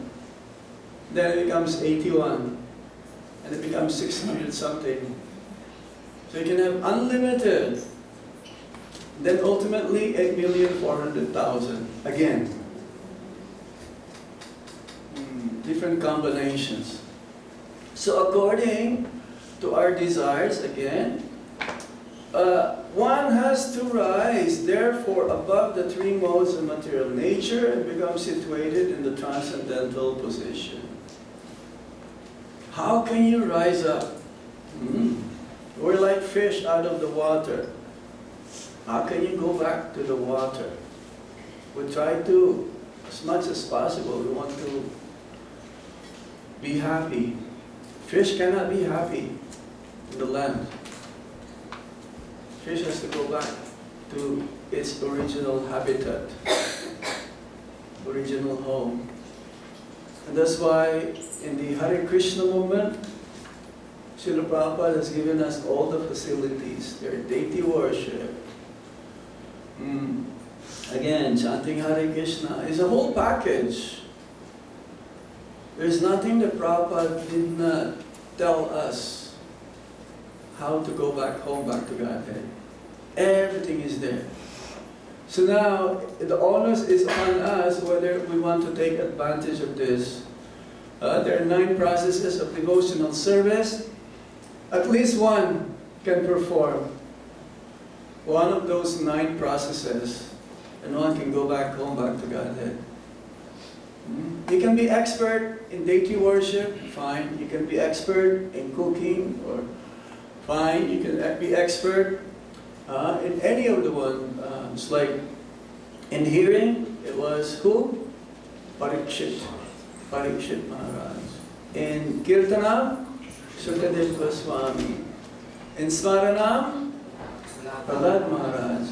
Then it becomes 81, and it becomes 600 something. So you can have unlimited. Then ultimately 8,400,000 again. Different combinations. So according to our desires, again, one has to rise, therefore, above the 3 modes of material nature and become situated in the transcendental position. How can you rise up? We're like fish out of the water. How can you go back to the water? We try to, as much as possible, we want to be happy. Fish cannot be happy in the land. Fish has to go back to its original habitat, original home. And that's why in the Hare Krishna movement, Srila Prabhupada has given us all the facilities. Their deity worship. Again, chanting Hare Krishna is a whole package. There's nothing that Prabhupada did not tell us how to go back home, back to Godhead. Everything is there. So now, the onus is on us whether we want to take advantage of this. There are 9 processes of devotional service. At least one can perform one of those 9 processes, and one can go back home, back to Godhead. You can be expert in deity worship, fine. You can be expert in cooking, or fine. You can be expert in any of the ones. Like in hearing, it was who? Parikshit Maharaj. In Kirtana, Sukadev Goswami. In Smaranam, Prahlad Maharaj.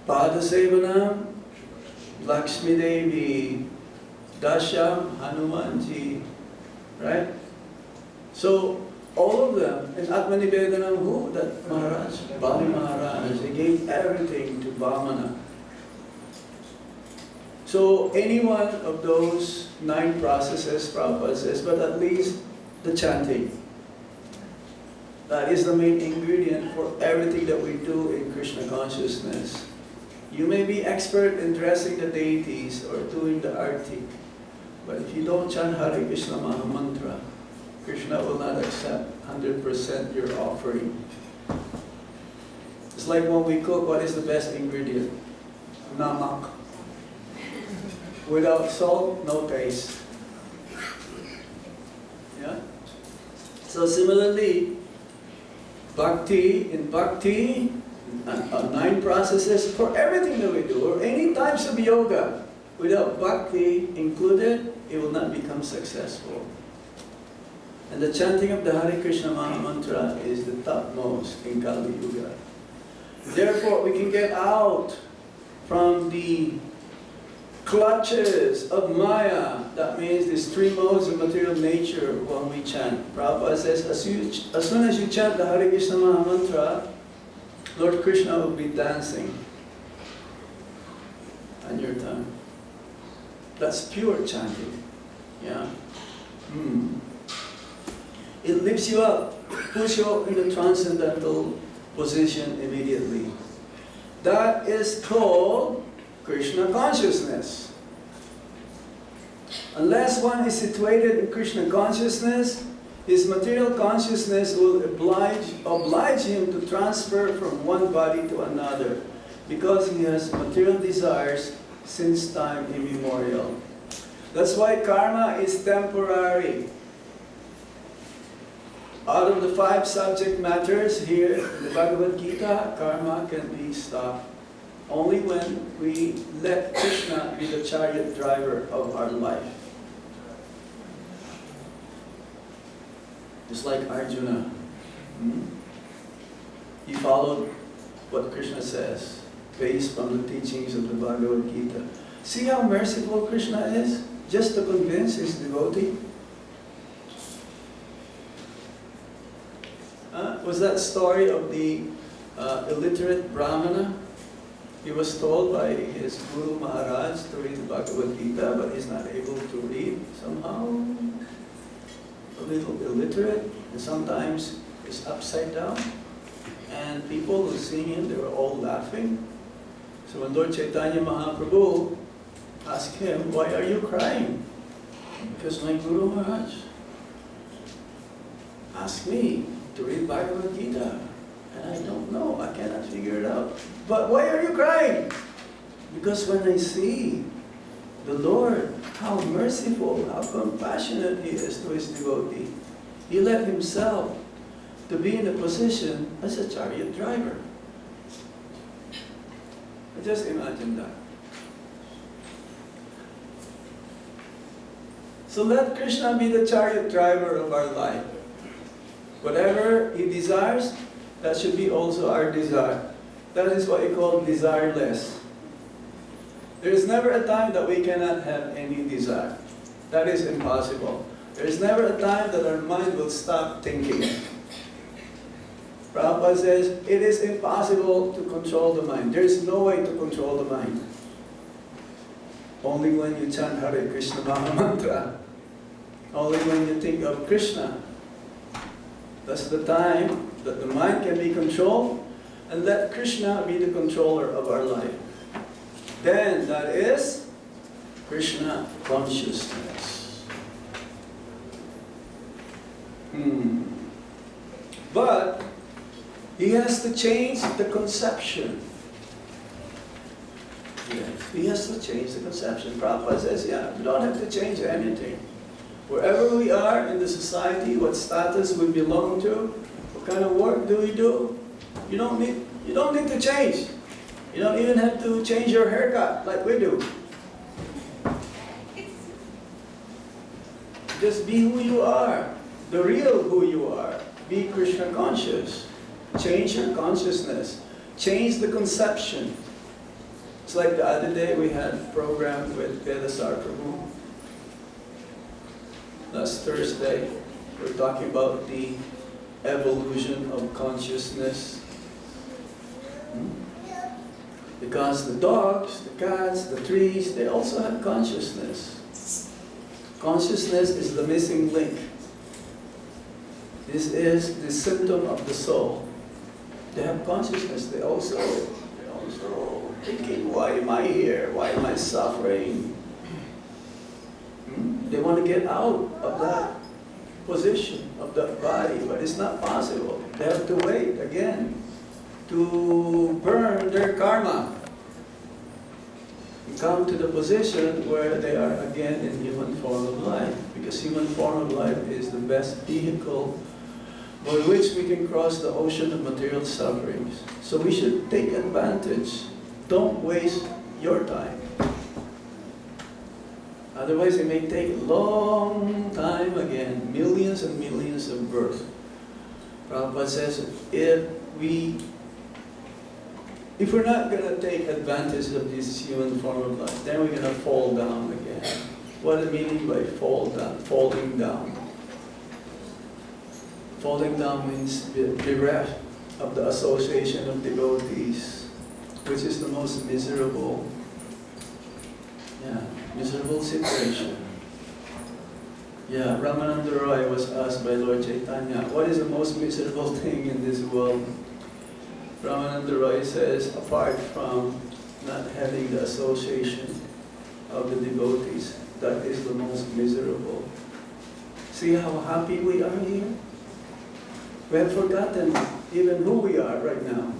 Padasevanam, Lakshmi Devi, Dasham, Hanumanji, right? So, all of them, in Atmanivedanam, who? That Maharaj, Bali Maharaj, they gave everything to Vamana. So, any one of those 9 processes, Prabhupada says, but at least the chanting. That is the main ingredient for everything that we do in Krishna consciousness. You may be expert in dressing the deities or doing the arti, but if you don't chant Hare Krishna Mahamantra, Krishna will not accept 100% your offering. It's like when we cook, what is the best ingredient? Namak. Without salt, no taste. Yeah? So similarly, in bhakti, 9 processes for everything that we do, or any types of yoga, without bhakti included, it will not become successful. And the chanting of the Hare Krishna Mahamantra is the topmost in Kali Yuga. Therefore, we can get out from the clutches of Maya. That means these 3 modes of material nature when we chant. Prabhupada says, as soon as you chant the Hare Krishna Mahamantra, Lord Krishna will be dancing on your tongue. That's pure chanting. Yeah. It lifts you up, puts you in the transcendental position immediately. That is called Krishna consciousness. Unless one is situated in Krishna consciousness, his material consciousness will oblige him to transfer from one body to another, because he has material desires since time immemorial. That's why karma is temporary. Out of the 5 subject matters here in the Bhagavad Gita, karma can be stopped only when we let Krishna be the chariot driver of our life. Just like Arjuna. He followed what Krishna says, based on the teachings of the Bhagavad Gita. See how merciful Krishna is, just to convince his devotee? Was that story of the illiterate Brahmana? He was told by his Guru Maharaj to read the Bhagavad Gita, but he's not able to read somehow. A little illiterate, and sometimes it's upside down. And people who see him, they were all laughing. So when Lord Chaitanya Mahaprabhu asked him, "Why are you crying?" "Because my Guru Maharaj asked me to read Bhagavad Gita, and I don't know, I cannot figure it out." "But why are you crying?" "Because when I see the Lord, how merciful, how compassionate He is to His devotee, He let Himself to be in a position as a chariot driver." Just imagine that. So let Krishna be the chariot driver of our life. Whatever He desires, that should be also our desire. That is what we call desireless. There is never a time that we cannot have any desire. That is impossible. There is never a time that our mind will stop thinking. Prabhupada says, it is impossible to control the mind. There is no way to control the mind. Only when you chant Hare Krishna Maha Mantra. Only when you think of Krishna. That's the time that the mind can be controlled, and let Krishna be the controller of our life. Then that is Krishna consciousness. But he has to change the conception. Yes, he has to change the conception. Prabhupada says, yeah, you don't have to change anything. Wherever we are in the society, what status we belong to, what kind of work do we do, you don't need to change. You don't even have to change your haircut like we do. Just be who you are, the real who you are. Be Krishna conscious. Change your consciousness. Change the conception. It's like the other day we had a program with Vedasar Prabhu. Last Thursday, we're talking about the evolution of consciousness. Because the dogs, the cats, the trees, they also have consciousness. Consciousness is the missing link. This is the symptom of the soul. They have consciousness. They also thinking, why am I here? Why am I suffering? They want to get out of that position, of that body, but it's not possible. They have to wait again to burn their karma. And come to the position where they are again in human form of life. Because human form of life is the best vehicle by which we can cross the ocean of material sufferings. So we should take advantage. Don't waste your time. Otherwise it may take a long time again, millions and millions of births. Prabhupada says, if we're not going to take advantage of this human form of life, then we're going to fall down again. What does it mean by fall down? Falling down. Falling down means bereft of the association of devotees, which is the most miserable, miserable situation. Yeah, Ramananda Roy was asked by Lord Chaitanya, what is the most miserable thing in this world? Ramananda Roy says, apart from not having the association of the devotees, that is the most miserable. See how happy we are here? We have forgotten even who we are right now.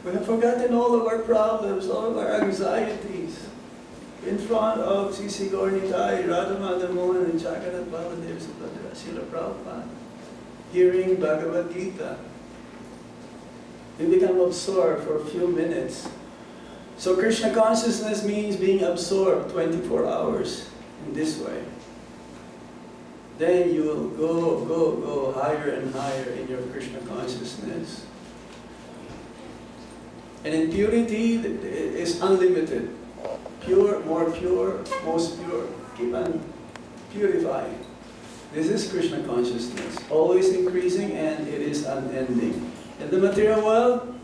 We have forgotten all of our problems, all of our anxieties. In front of C.C. Gaurnitai, Radha Madhamohan, and Jagannath Baladev Subhadra, Srila Prabhupada, hearing Bhagavad Gita. We become absorbed for a few minutes. So Krishna consciousness means being absorbed 24 hours in this way. then you will go higher and higher in your Krishna consciousness. And in purity, it is unlimited. Pure, more pure, most pure. Keep on purifying. This is Krishna consciousness, always increasing, and it is unending. In the material world,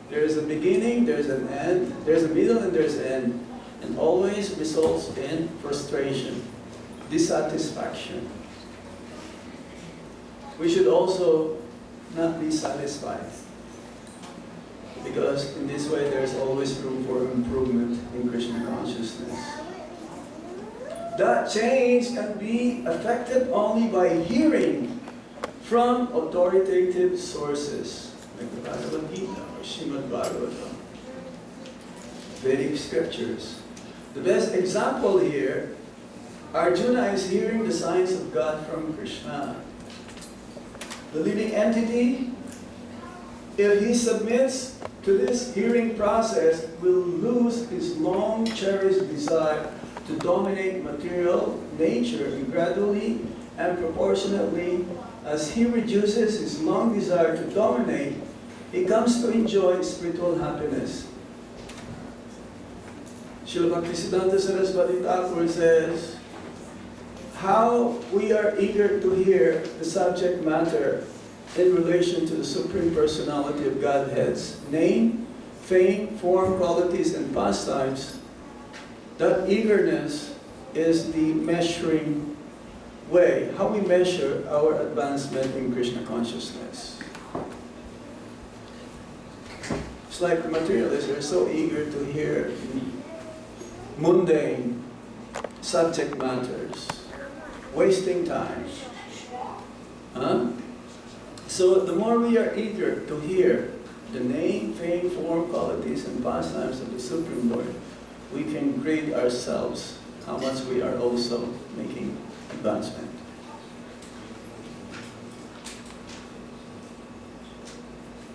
there is a beginning, there is an end, there's a middle, and there's an end, and always results in frustration, dissatisfaction. We should also not be satisfied, because in this way there's always room for improvement in Krishna consciousness. That change can be affected only by hearing from authoritative sources, like the Bhagavad Gita or Srimad Bhagavatam, Vedic scriptures. The best example here, Arjuna is hearing the signs of God from Krishna. The living entity, if he submits to this hearing process, will lose his long cherished desire to dominate material nature, and gradually and proportionately as he reduces his long desire to dominate, he comes to enjoy spiritual happiness. Srila Bhaktisiddhanta Saraswati Thakur says, how we are eager to hear the subject matter in relation to the Supreme Personality of Godhead's name, fame, form, qualities, and pastimes. That eagerness is the measuring way, how we measure our advancement in Krishna consciousness. It's like the materialists are so eager to hear mundane subject matters, wasting time. So the more we are eager to hear the name, fame, form, qualities, and pastimes of the Supreme Lord, we can grade ourselves how much we are also making advancement.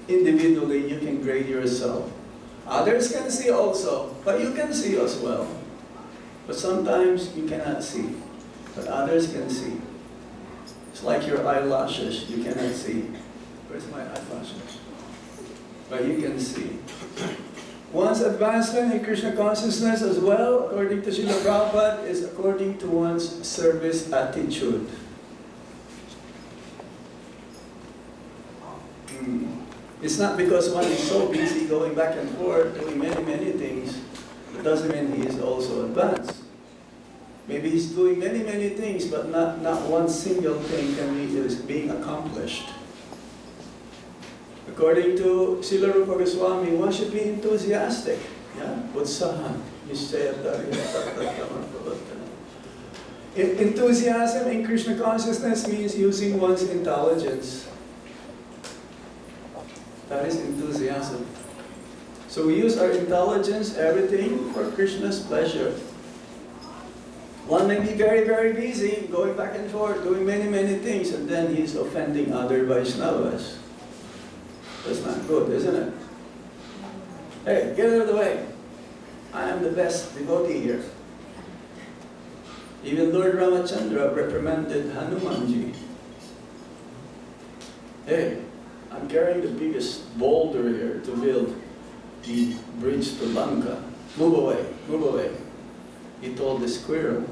Individually, you can grade yourself. Others can see also, but you can see as well. But sometimes you cannot see, but others can see. It's like your eyelashes, you cannot see. Where's my eyelashes? But you can see. One's advancement in Krishna consciousness as well, according to Srila Prabhupada, is according to one's service attitude. It's not because one is so busy going back and forth, doing many things, it doesn't mean he is also advanced. Maybe he's doing many things, but not one single thing is being accomplished. According to Srila Rupa Goswami, one should be enthusiastic. Yeah? Utsaha. Enthusiasm in Krishna consciousness means using one's intelligence. That is enthusiasm. So we use our intelligence, everything, for Krishna's pleasure. One may be very busy, going back and forth, doing many things, and then he's offending other Vaishnavas. That's not good, isn't it? Hey, get out of the way. I am the best devotee here. Even Lord Ramachandra reprimanded Hanumanji. Hey, I'm carrying the biggest boulder here to build the bridge to Lanka. Move away. He told the squirrel.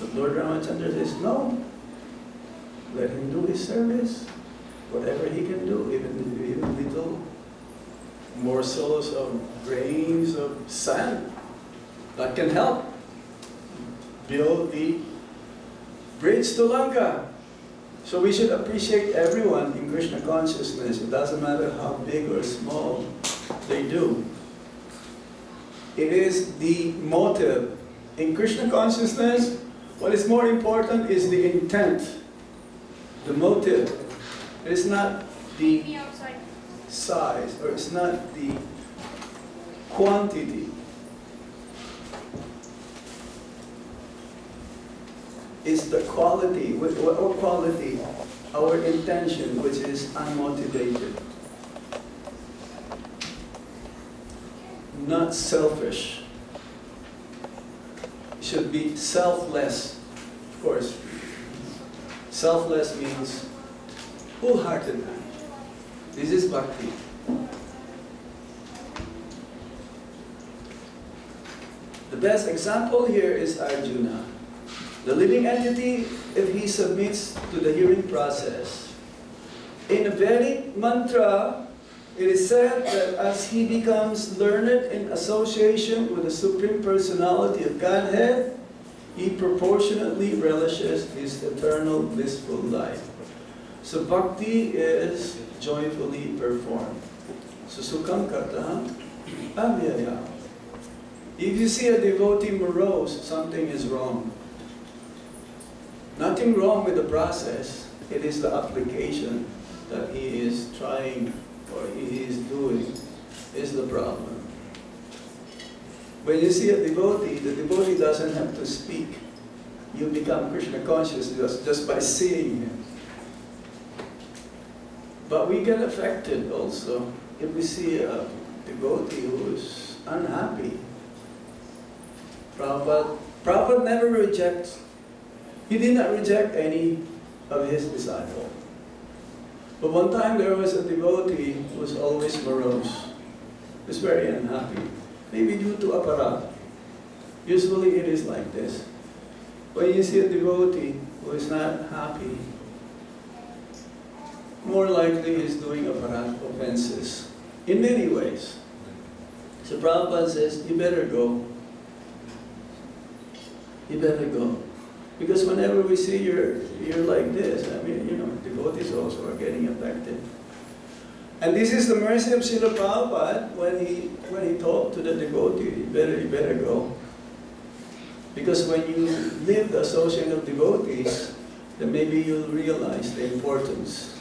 But Lord Ramachandra says, no. Let him do his service. Whatever he can do, even little morsels of grains of sand, that can help build the bridge to Lanka. So we should appreciate everyone in Krishna consciousness. It doesn't matter how big or small they do. It is the motive. In Krishna consciousness, what is more important is the intent, the motive. It's not the size, or it's not the quantity. It's the quality. What quality? Our intention, which is unmotivated. Not selfish. Should be selfless, of course. Selfless means wholehearted. This is bhakti. The best example here is Arjuna. The living entity, if he submits to the hearing process, in a Vedic mantra, it is said that as he becomes learned in association with the Supreme Personality of Godhead, he proportionately relishes his eternal blissful life. So bhakti is joyfully performed. Susukam kata avyaya. If you see a devotee morose, something is wrong. Nothing wrong with the process. It is the application that he is trying or he is doing is the problem. When you see a devotee, the devotee doesn't have to speak. You become Krishna conscious just by seeing him. But we get affected also if we see a devotee who is unhappy. Prabhupada never rejects. He did not reject any of his disciples. But one time there was a devotee who was always morose. He was very unhappy. Maybe due to aparat. Usually it is like this. When you see a devotee who is not happy, more likely he's doing aparat offenses. In many ways. So Prabhupada says, you better go. You better go. Because whenever we see you're like this, I mean, you know, devotees also are getting affected. And this is the mercy of Srila Prabhupada when he told to the devotee, you better go. Because when you live the association of devotees, then maybe you'll realize the importance.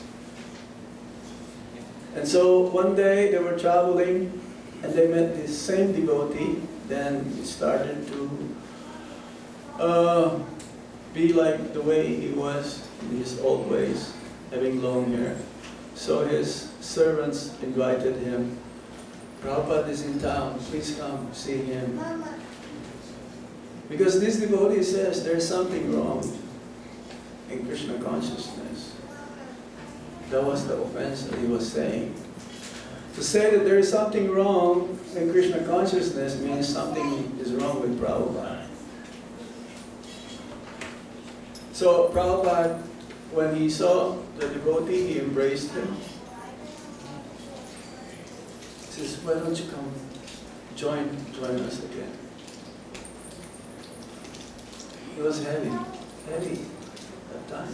And so one day they were traveling and they met this same devotee, then he started to be like the way he was in his old ways, having long hair. So his servants invited him, Prabhupada is in town, please come see him. Because this devotee says there's something wrong in Krishna consciousness. That was the offense that he was saying. To say that there is something wrong in Krishna consciousness means something is wrong with Prabhupada. So Prabhupada, when he saw the devotee, he embraced him. He says, why don't you come join us again? It was heavy that time.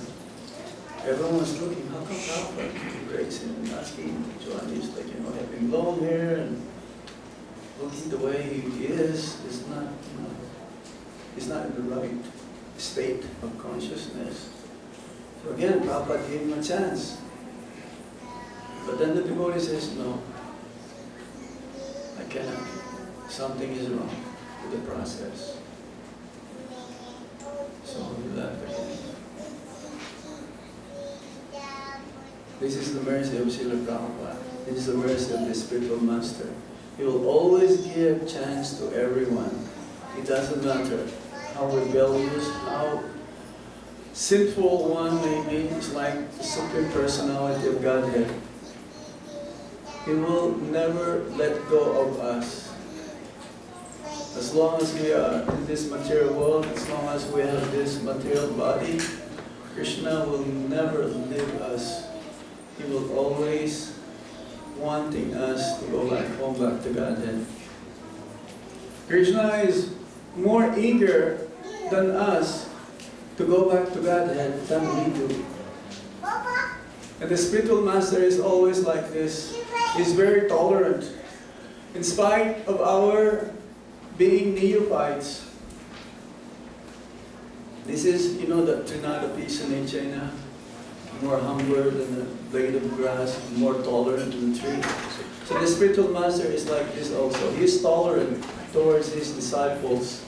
Everyone was looking, how come Prabhupada embraced him and asking him to join? He's like, you know, having long hair and looking the way he is not, you know, he's not in the right state of consciousness. So again, Prabhupada gave him a chance. But then the devotee says, no, I cannot. Something is wrong with the process. So he left again. This is the mercy of Srila Prabhupada. This is the mercy of the spiritual master. He will always give chance to everyone. It doesn't matter how rebellious, how sinful one may be. It's like the Supreme Personality of Godhead. He will never let go of us. As long as we are in this material world, as long as we have this material body, Krishna will never leave us. He will always wanting us to go back home, back to Godhead. Krishna is more eager than us to go back to Godhead than we do. And the spiritual master is always like this. He's very tolerant. In spite of our being neophytes. This is, you know, the Trinada Pisane China, more humbler than the blade of grass, more tolerant than the tree. So the spiritual master is like this also. He is tolerant towards his disciples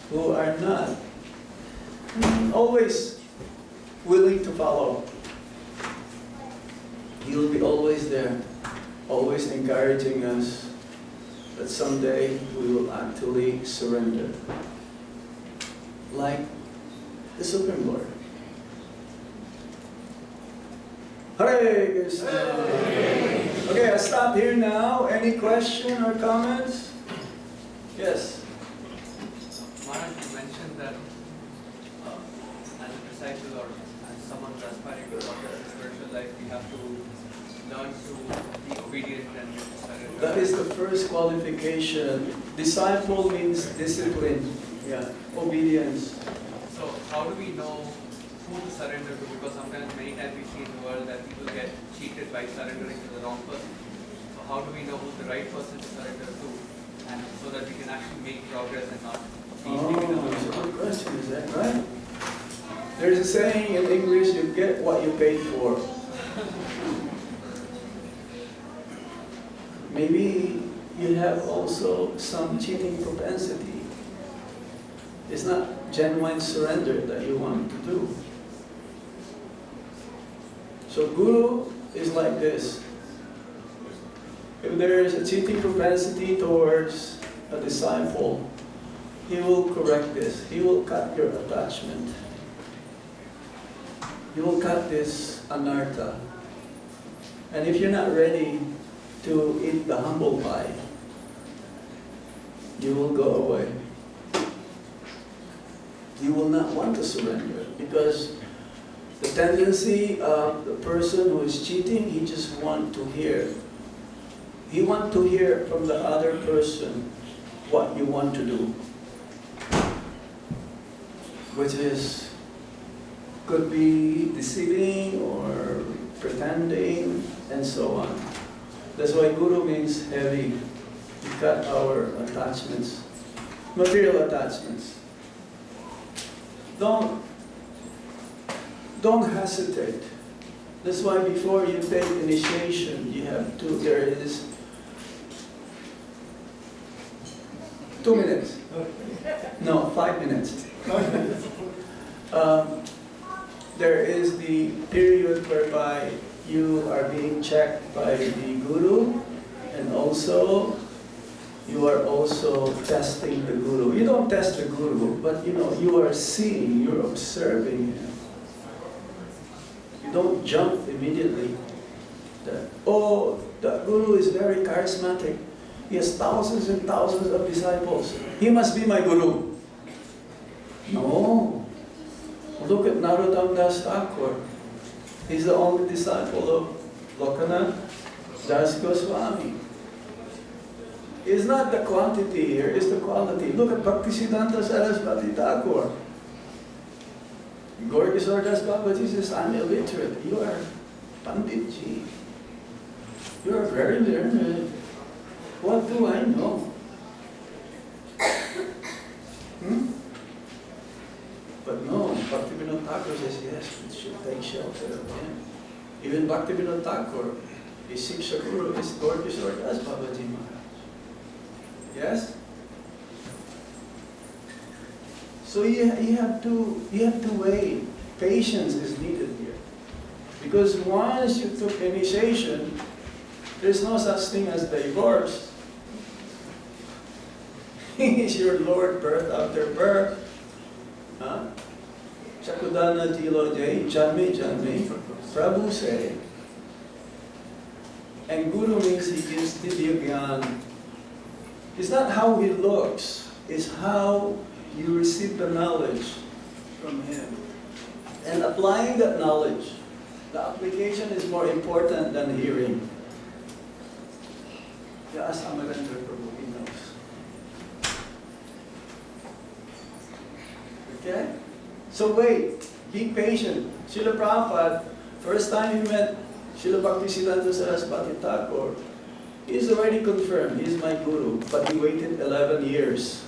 who are not always willing to follow. He will be always there, always encouraging us that someday we will actually surrender. like the Supreme Lord. Hare Krishna. Okay, I'll stop here now. Any question or comments? Yes. Maharaj, you mentioned that as a disciple or as someone who's aspiring to progress in spiritual life, we have to learn to be obedient and surrender. That is the first qualification. Disciple means discipline. Yeah, obedience. So how do we know who to surrender to? Because sometimes, many times we see in the world that people get cheated by surrendering to the wrong person. So how do we know who's the right person to surrender to, and so that we can actually make progress and not be taken away? That's a good question, is that right? There's a saying in English, you get what you paid for. Maybe you have also some cheating propensity. It's not genuine surrender that you want to do. So Guru is like this. If there is a cheating propensity towards a disciple, he will correct this. He will cut your attachment. He will cut this anartha. And if you're not ready to eat the humble pie, you will go away. You will not want to surrender, because the tendency of the person who is cheating, he just wants to hear. He wants to hear from the other person what you want to do, which is, could be deceiving or pretending and so on. That's why Guru means heavy. We cut our attachments, material attachments. Don't hesitate. That's why before you take initiation, you have to, there is 2 minutes. No, 5 minutes. There is the period whereby you are being checked by the Guru, and also you are also testing the Guru. You don't test the Guru, but you are seeing, you're observing him. You don't jump immediately. The Guru is very charismatic. He has thousands and thousands of disciples. He must be my Guru. No. Look at Narottam Das Thakur. He's the only disciple of Lokanath Das Goswami. It's not the quantity here, it's the quality. Look at Bhaktisiddhanta Saraswati Thakur. Gaura Das Babaji says, I'm illiterate. You are Panditji. You are very learned. What do I know? But no, Bhaktivinoda Thakur says, yes, we should take shelter of him. Even Bhaktivinoda Thakur, his Siksha Guru is Gaura Das Babaji Maharaj. Yes? So you have to wait. Patience is needed here. Because once you took initiation, there's no such thing as divorce. He is your Lord birth after birth. Chakudana Tilo Jai, Janme Janme, Prabhu said. And Guru means he gives Divya Gyan. It's not how he looks, it's how you receive the knowledge from him. And applying that knowledge. The application is more important than hearing. Ask Amarendra Prabhu, he knows. Okay? So wait, be patient. Srila Prabhupada, first time he met Srila Bhaktisiddhanta Saraswati Thakur, he's already confirmed, he's my Guru, but he waited 11 years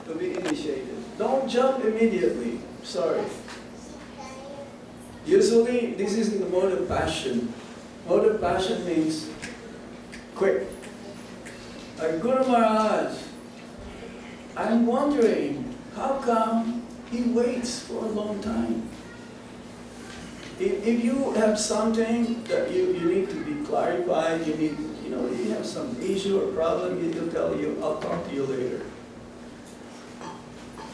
to be initiated. Don't jump immediately, sorry. Usually, this is the mode of passion. Mode of passion means quick. Like Guru Maharaj, I'm wondering, how come he waits for a long time? If you have something that you need to be clarified, you have some issue or problem, he'll tell you, I'll talk to you later.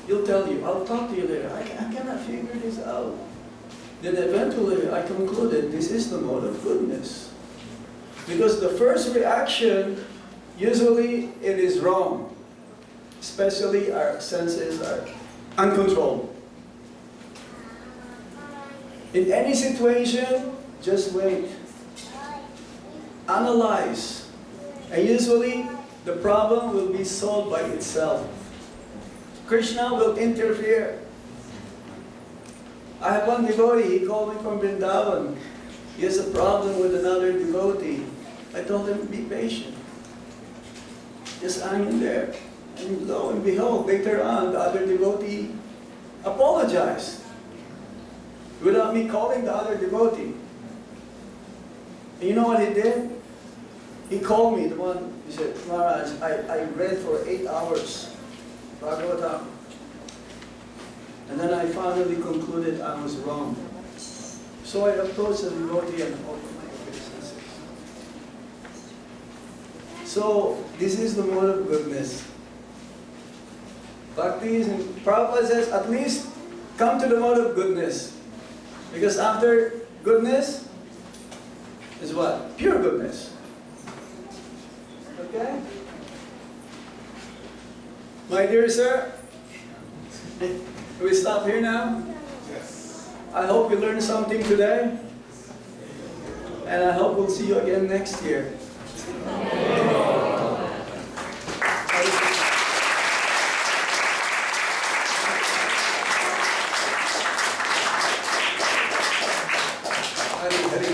he'll tell you, I'll talk to you later. I cannot figure this out. Then eventually I concluded this is the mode of goodness. Because the first reaction, usually it is wrong. Especially our senses are uncontrolled. In any situation, just wait. Analyze. And usually the problem will be solved by itself. Krishna will interfere. I have one devotee, he called me from Vrindavan. He has a problem with another devotee. I told him, be patient. Just hang in there. And lo and behold, later on, the other devotee apologized without me calling the other devotee. And you know what he did? He called me, the one, he said, Maharaj, I read for 8 hours, Bhagavatam. And then I finally concluded I was wrong. So I approached the devotee and offered my obeisances. So this is the mode of goodness. Bhakti is, Prabhupada says, at least come to the mode of goodness. Because after goodness is what? Pure goodness. Okay? My dear sir, we stop here now? Yes. I hope you learned something today. And I hope we'll see you again next year. Hari, Hari.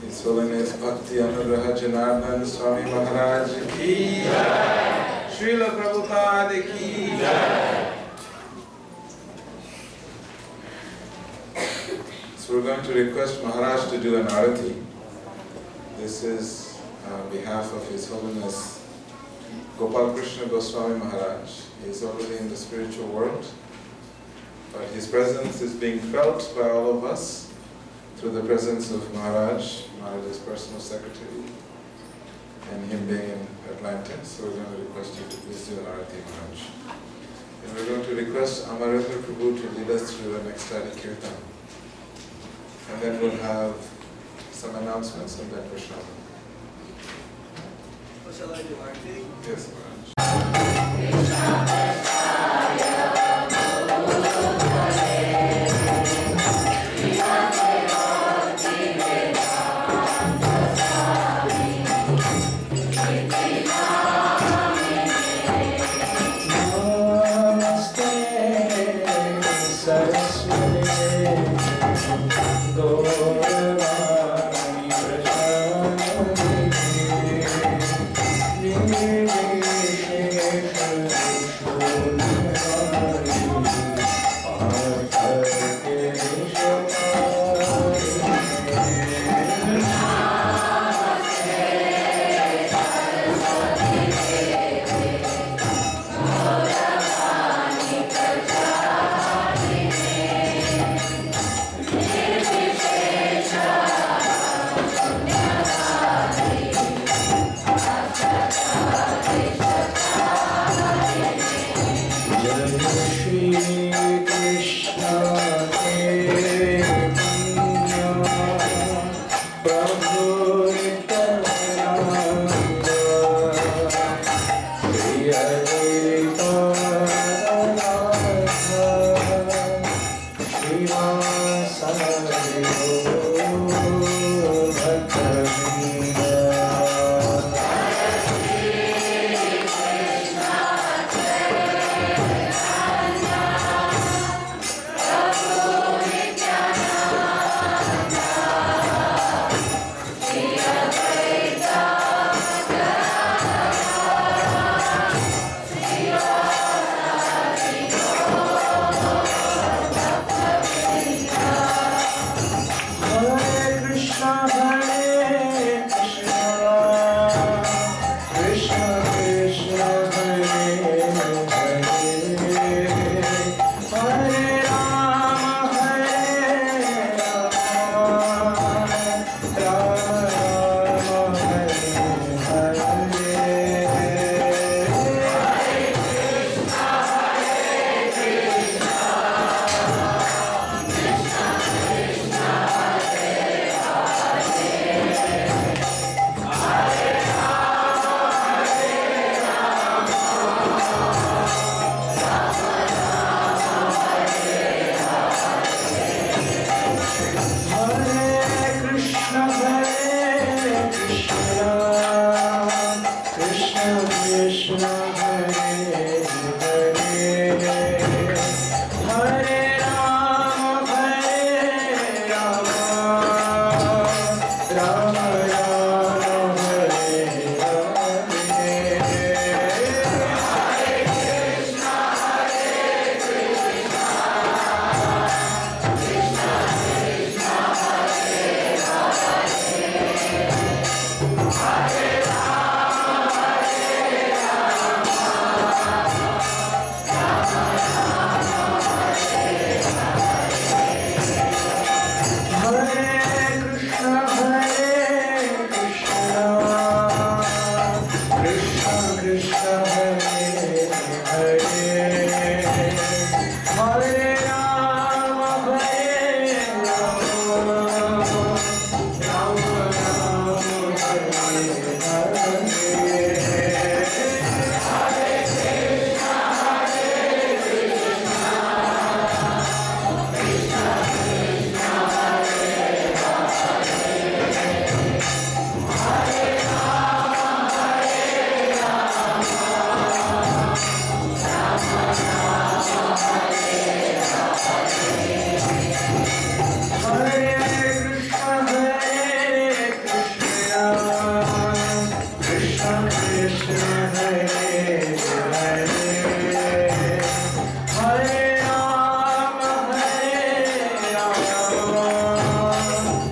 His Holiness Bhakti Anugraha Janardan SwamiMaharaj ki Jai. Srila Prabhupada ki Jai. So we're going to request Maharaj to do an arati. This is on behalf of His Holiness Gopal Krishna GoswamiMaharaj. He is already in the spiritual world, but his presence is being felt by all of us through the presence of Maharaj, Maharaj's personal secretary, and him being in Atlanta. So we're going to request you to please do an arati, Maharaj. And we're going to request Amarendra Prabhu to lead us through an ecstatic kirtan. And then we'll have some announcements and then Krishna. What shall I do, Arti? Yes, Maharaj. Krishna Hare Hare Hare Rama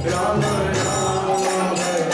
Rama Rama Hare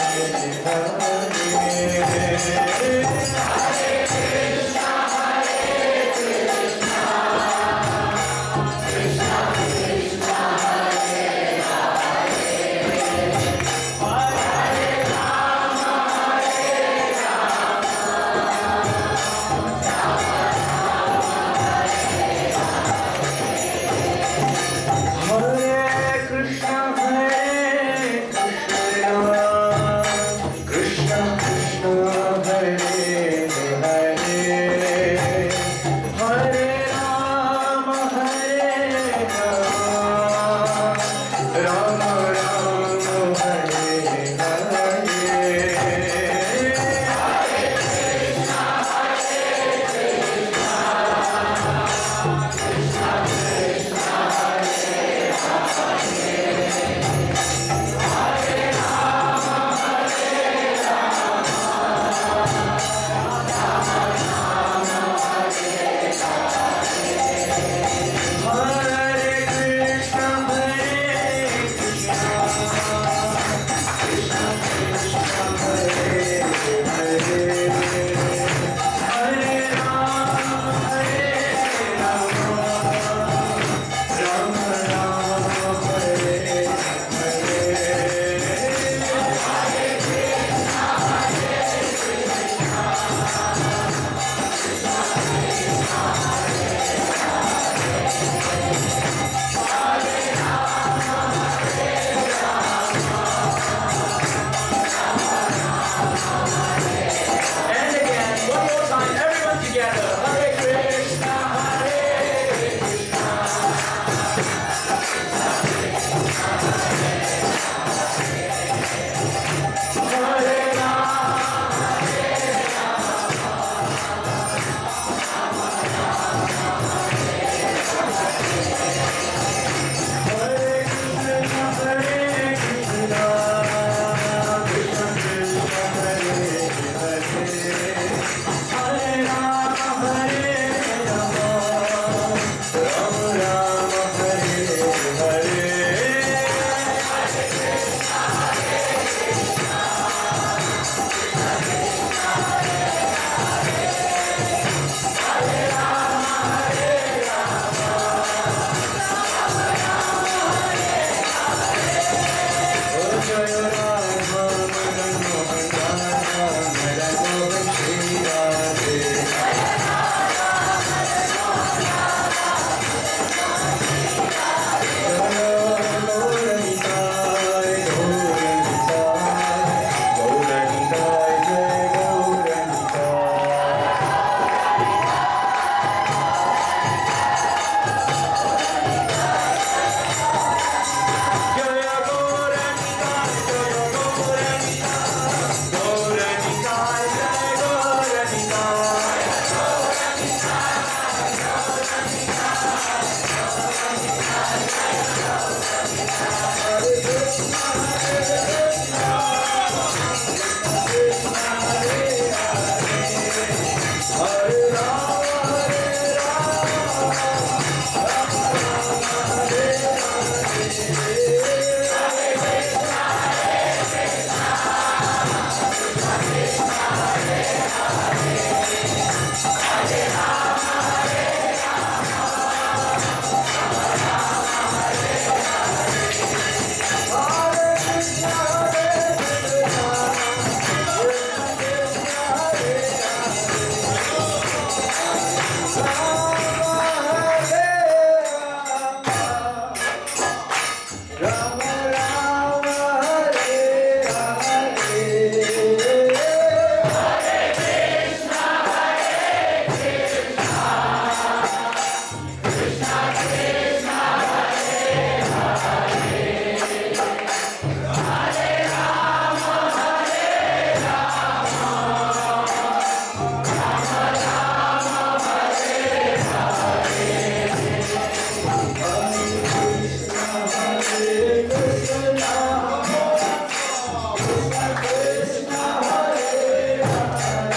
Hare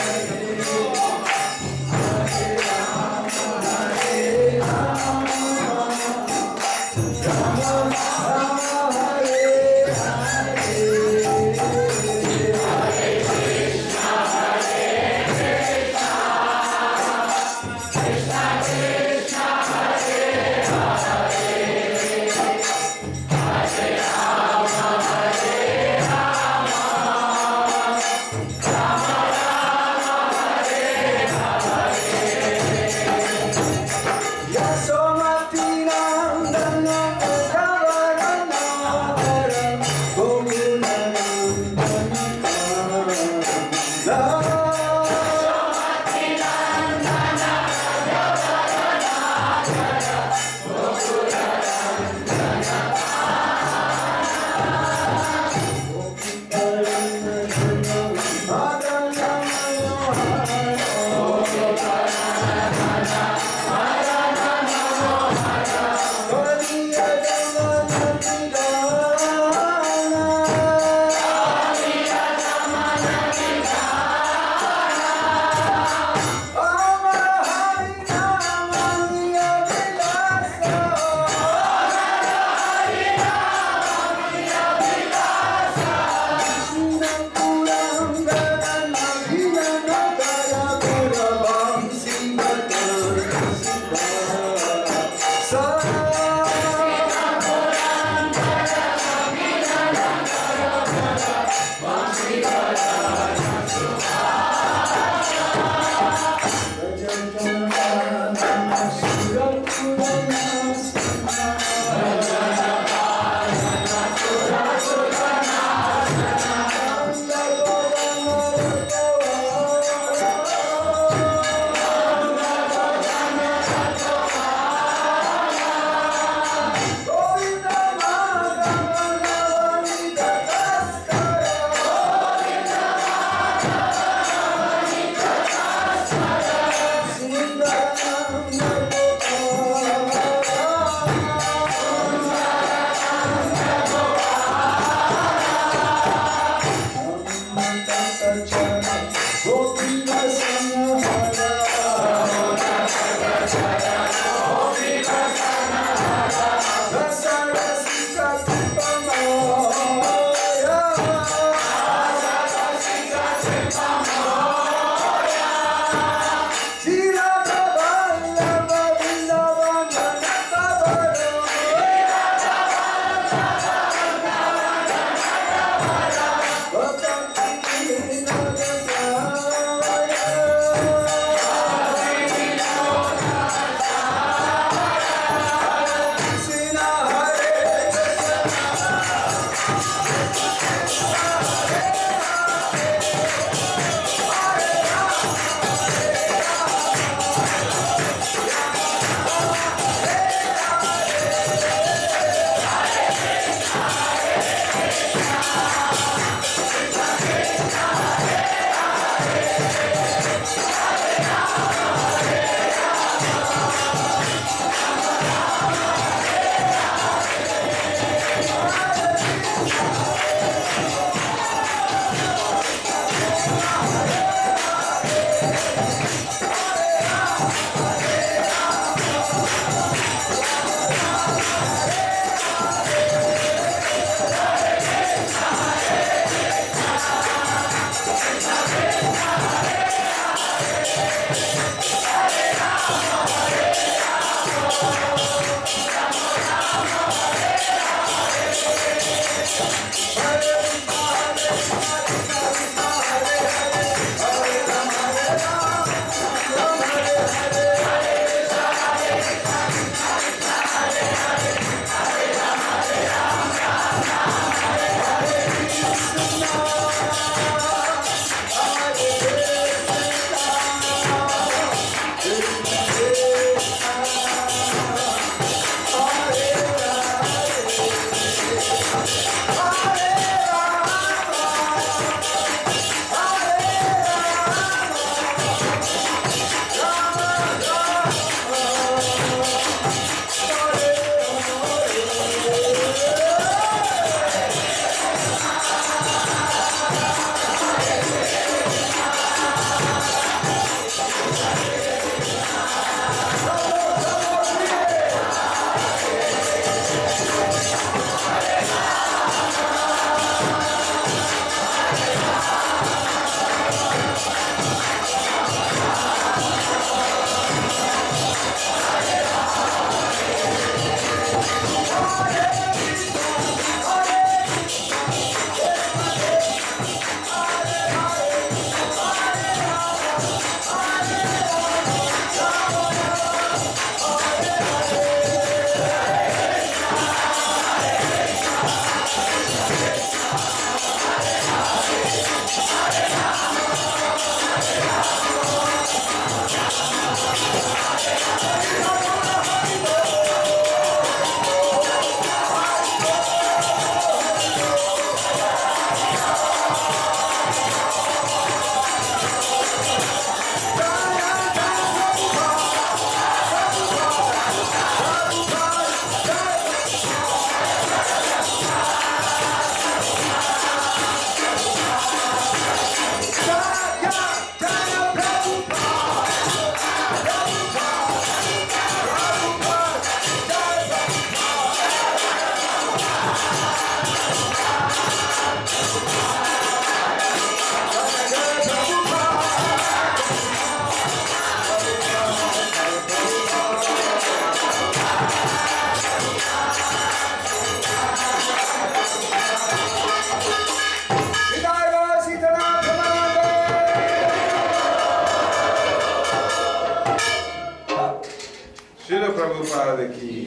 Prabhupada ki.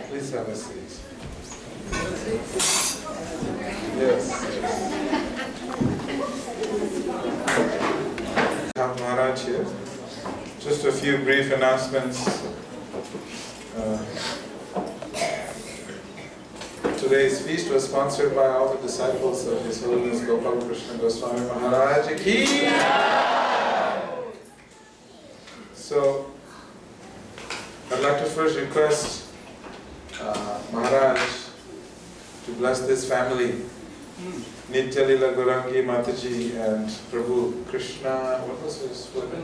Please have a seat. Yes. Have Maharaj here. Just a few brief announcements. Today's feast was sponsored by all the disciples of His Holiness Gopal Krishna GoswamiMaharaj ki. So, I'd like to first request Maharaj to bless this family. Nitya Lila Gaurangi Mataji and Prabhu Krishna, what was his full name?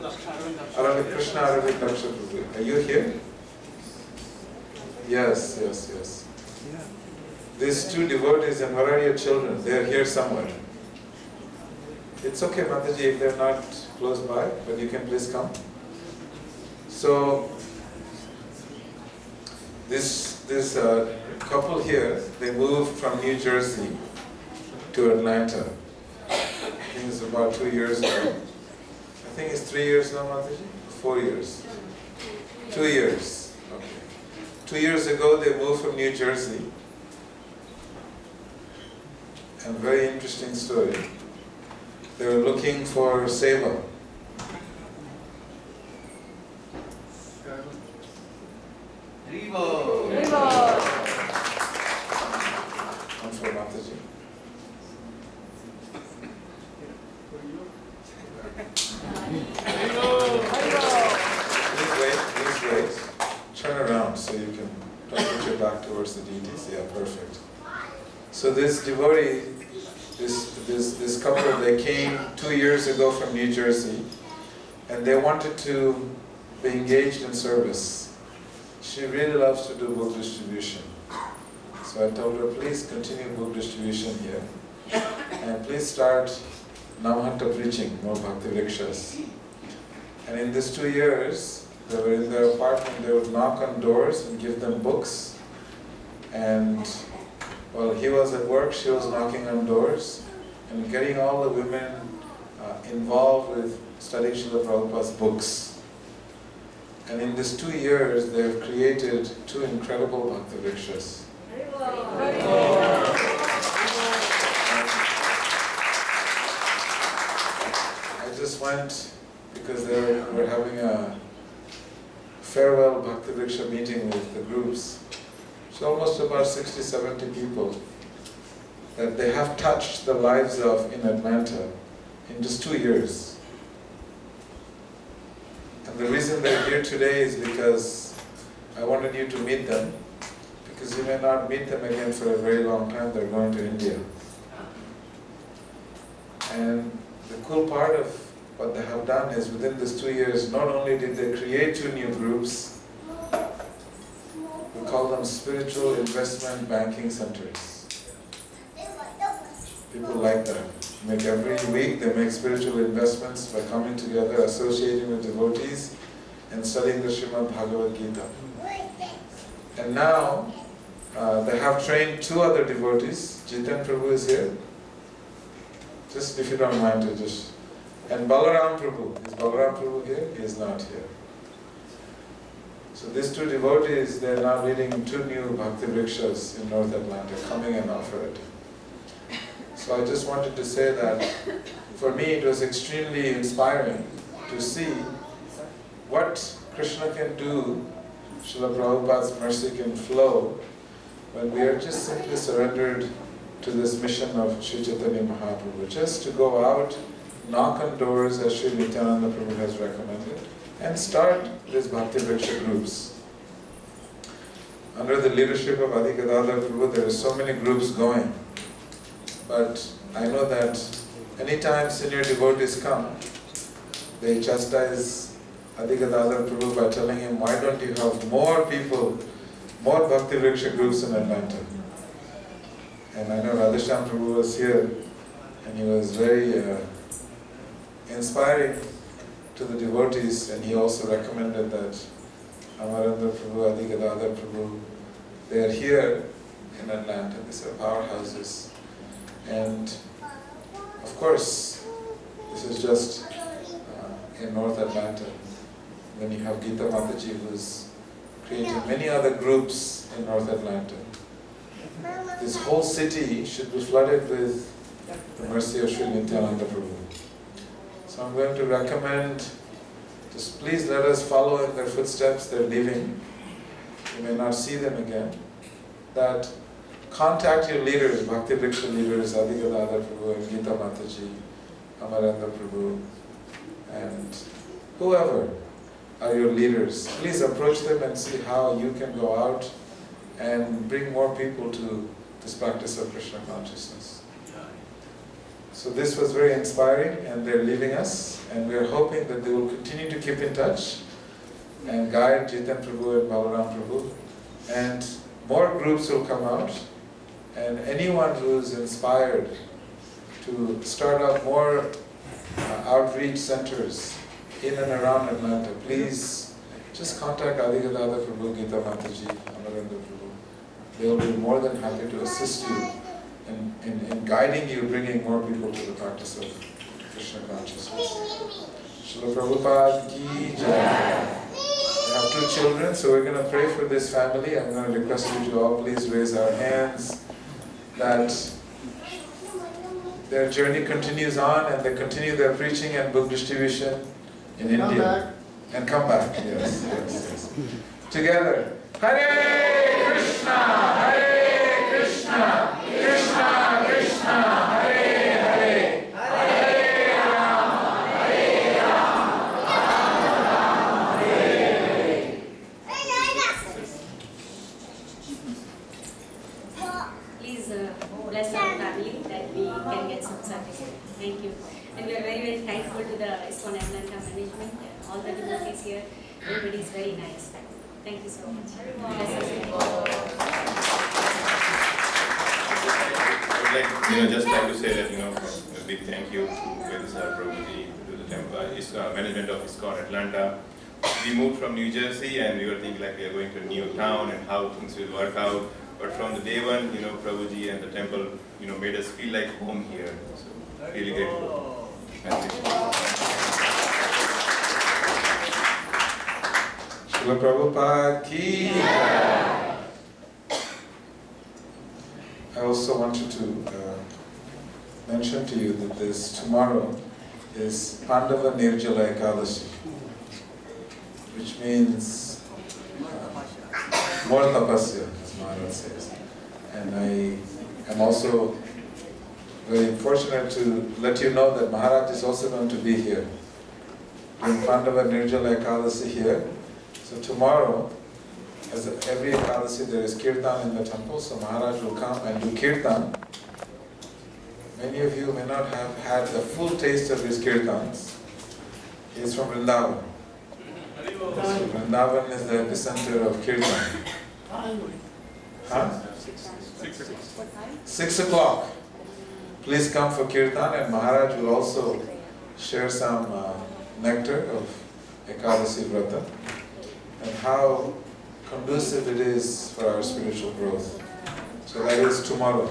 Krishna Aravindaksha Prabhu. Are you here? Yes. These two devotees, and where are your children? They are here somewhere. It's okay, Mataji, if they're not close by, but you can please come. So, this couple here, they moved from New Jersey to Atlanta. I think it's about 2 years ago. I think it's 3 years now, Mataji? 4 years? 2 years. Okay. 2 years ago, they moved from New Jersey. And very interesting story. They were looking for seva. Come for Mataji. Please wait. Turn around so you can put your back towards the deities. Yeah, perfect. So this devotee, this couple, they came 2 years ago from New Jersey, and they wanted to be engaged in service. She really loves to do book distribution. So I told her, please continue book distribution here. And please start Namhanta preaching, more Bhakti Vrikshas. And in these 2 years, they were in their apartment, they would knock on doors and give them books. And while he was at work, she was knocking on doors and getting all the women involved with studying Srila Prabhupada's books. And in these 2 years, they have created 2 incredible Bhakti Vrikshas. I just went because they were having a farewell Bhakti Vriksha meeting with the groups. So almost about 60, 70 people that they have touched the lives of in Atlanta in just 2 years. And the reason they're here today is because I wanted you to meet them, because you may not meet them again for a very long time. They're going to India. And the cool part of what they have done is within these 2 years, not only did they create 2 new groups, we call them spiritual investment banking centers. People like that. Every week they make spiritual investments by coming together, associating with devotees, and studying the Srimad Bhagavad Gita. And now they have trained 2 other devotees. Jitan Prabhu is here. Just if you don't mind to just... And Balaram Prabhu. Is Balaram Prabhu here? He is not here. So these 2 devotees, they are now leading 2 new Bhakti Vrikshas in North Atlanta, coming and offer it. So I just wanted to say that for me it was extremely inspiring to see what Krishna can do, Srila Prabhupada's mercy can flow when we are just simply surrendered to this mission of Sri Chaitanya Mahaprabhu, just to go out, knock on doors as Sri Nityananda Prabhu has recommended, and start these Bhakti Vriksha groups. Under the leadership of Adi Gadadhar Prabhu, there are so many groups going. But I know that anytime senior devotees come, they chastise Adi Gadadhar Prabhu by telling him, why don't you have more people, more Bhakti Vriksha groups in Atlanta? And I know Radheshyam Prabhu was here, and he was very inspiring to the devotees, and he also recommended that Amarendra Prabhu, Adi Gadadhar Prabhu, they are here in Atlanta. These are powerhouses. And of course, this is just in North Atlanta. Then you have Gita Mataji, who's creating many other groups in North Atlanta. This whole city should be flooded with the mercy of Sri Nityananda Prabhu. So I'm going to recommend, just please let us follow in their footsteps. They're leaving. You may not see them again. That contact your leaders, Bhakti Vriksha leaders, Adi Gadadhar Prabhu and Gita Mataji, Amarendra Prabhu, and whoever are your leaders. Please approach them and see how you can go out and bring more people to this practice of Krishna consciousness. So this was very inspiring, and they're leaving us, and we're hoping that they will continue to keep in touch and guide Jitan Prabhu and Balaram Prabhu, and more groups will come out, and anyone who is inspired to start up more outreach centers in and around Atlanta, please just contact Adi Gadadhar Prabhu, Gita Mataji, Amarendra Prabhu. They will be more than happy to assist you in guiding you, bringing more people to the practice of Krishna consciousness. Srila Prabhupada ki jai. We have 2 children, so we're going to pray for this family. I'm going to request you to all please raise our hands that their journey continues on and they continue their preaching and book distribution in India. And come back, yes. Together. Hare Krishna, Hare Krishna, Krishna Krishna, Hare Hare, Hare Rama, Hare Rama, Rama Rama, Hare Hare. Please bless our family that we can get some service. Thank you. And we are very, very thankful to the Iskcon Atlanta management and all the devotees here. Everybody is very nice. Thank you so much. Bless us all. I would like, just like to say that, a big thank you to Vedasar Prabhuji, to the temple, management of Iskcon Atlanta. We moved from New Jersey and we were thinking like we are going to a new town and how things will work out. But from the day one, Prabhuji and the temple, made us feel like home here. So really grateful. Thank you. Srila Prabhupada ki jai. I also wanted to mention to you that this tomorrow is Pandava Nirjala Ekadashi, which means more tapasya, as Maharaj says. And I am also very fortunate to let you know that Maharaj is also going to be here in Pandava Nirjala Ekadashi here. So tomorrow, as every Ekadashi, there is Kirtan in the temple, so Maharaj will come and do Kirtan. Many of you may not have had the full taste of his Kirtans. He is from Vrindavan. So Vrindavan is the epicenter of Kirtan. Huh? 6 o'clock. Please come for Kirtan, and Maharaj will also share some nectar of Ekadasi Vrata and how conducive it is for our spiritual growth. So that is tomorrow.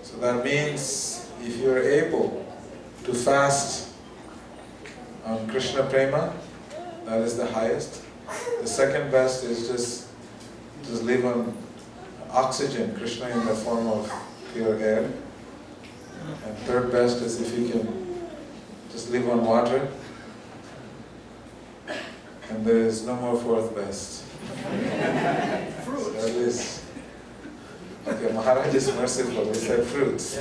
So that means if you are able to fast on Krishna Prema, that is the highest. The second best is just live on oxygen, Krishna in the form of pure air. And third best is if you can just live on water. And there is no more fourth best. So that is, okay, Maharaj is merciful, he said fruits.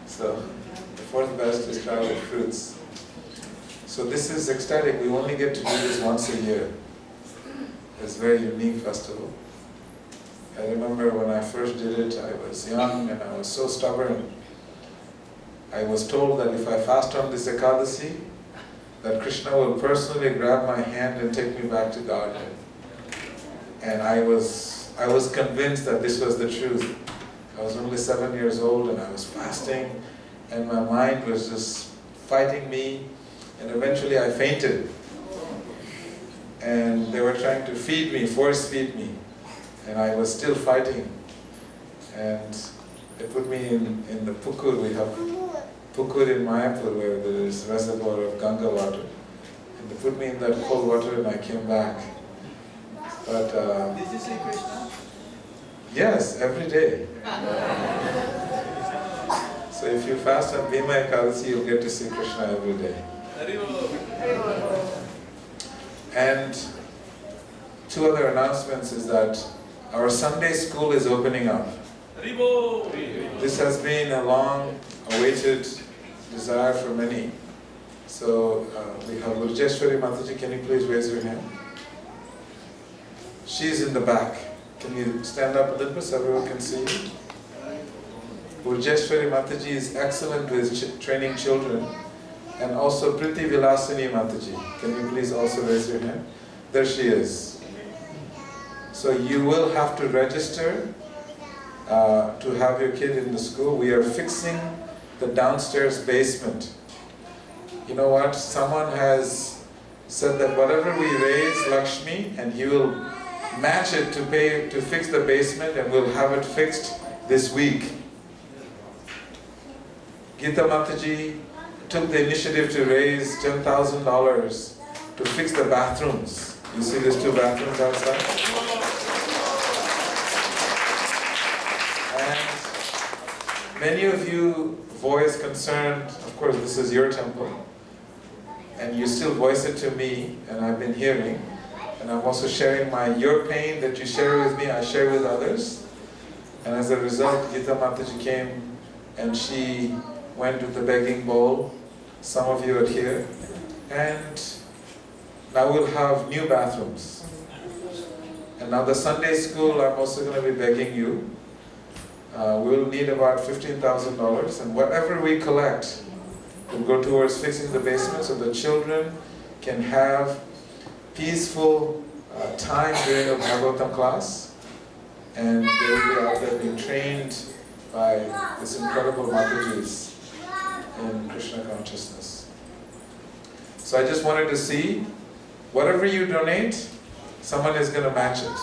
So the fourth best is try with fruits. So this is ecstatic, we only get to do this once a year. It's a very unique festival. I remember when I first did it, I was young and I was so stubborn. I was told that if I fast on this Ekadasi, that Krishna will personally grab my hand and take me back to Godhead. And I was convinced that this was the truth. I was only 7 years old and I was fasting and my mind was just fighting me, and eventually I fainted. And they were trying to feed me, force feed me, and I was still fighting. And they put me in the Pukur. We have Pukur in Mayapur where there is a reservoir of Ganga water. And they put me in that cold water and I came back. But Did you see Krishna? yes, every day. So if you fast on Bhima Ekadasi, you'll get to see Krishna every day. And two other announcements is that our Sunday school is opening up. This has been a long awaited desire for many. So we have Urjeshwari Mataji, can you please raise your hand? She's in the back. Can you stand up a little bit so everyone can see you? Urjeshwari Mataji is excellent with training children. And also Priti Vilasini Mataji. Can you please also raise your hand? There she is. So you will have to register to have your kid in the school. We are fixing the downstairs basement. You know what? Someone has said that whatever we raise, Lakshmi, and he will match it to fix the basement, and we'll have it fixed this week. Gita Mataji took the initiative to raise $10,000 to fix the bathrooms. You see these two bathrooms outside? And many of you voice concern, of course this is your temple, and you still voice it to me, and I've been hearing, and I'm also sharing your pain that you share with me, I share with others. And as a result, Gita Mataji came and she went with the begging bowl. Some of you are here. And now we'll have new bathrooms. And now the Sunday school, I'm also going to be begging you. We'll need about $15,000, and whatever we collect will go towards fixing the basement so the children can have peaceful time during a Bhagavatam class, and they will be out there being trained by this incredible Matajis in Krishna consciousness. So I just wanted to see, whatever you donate, someone is going to match it.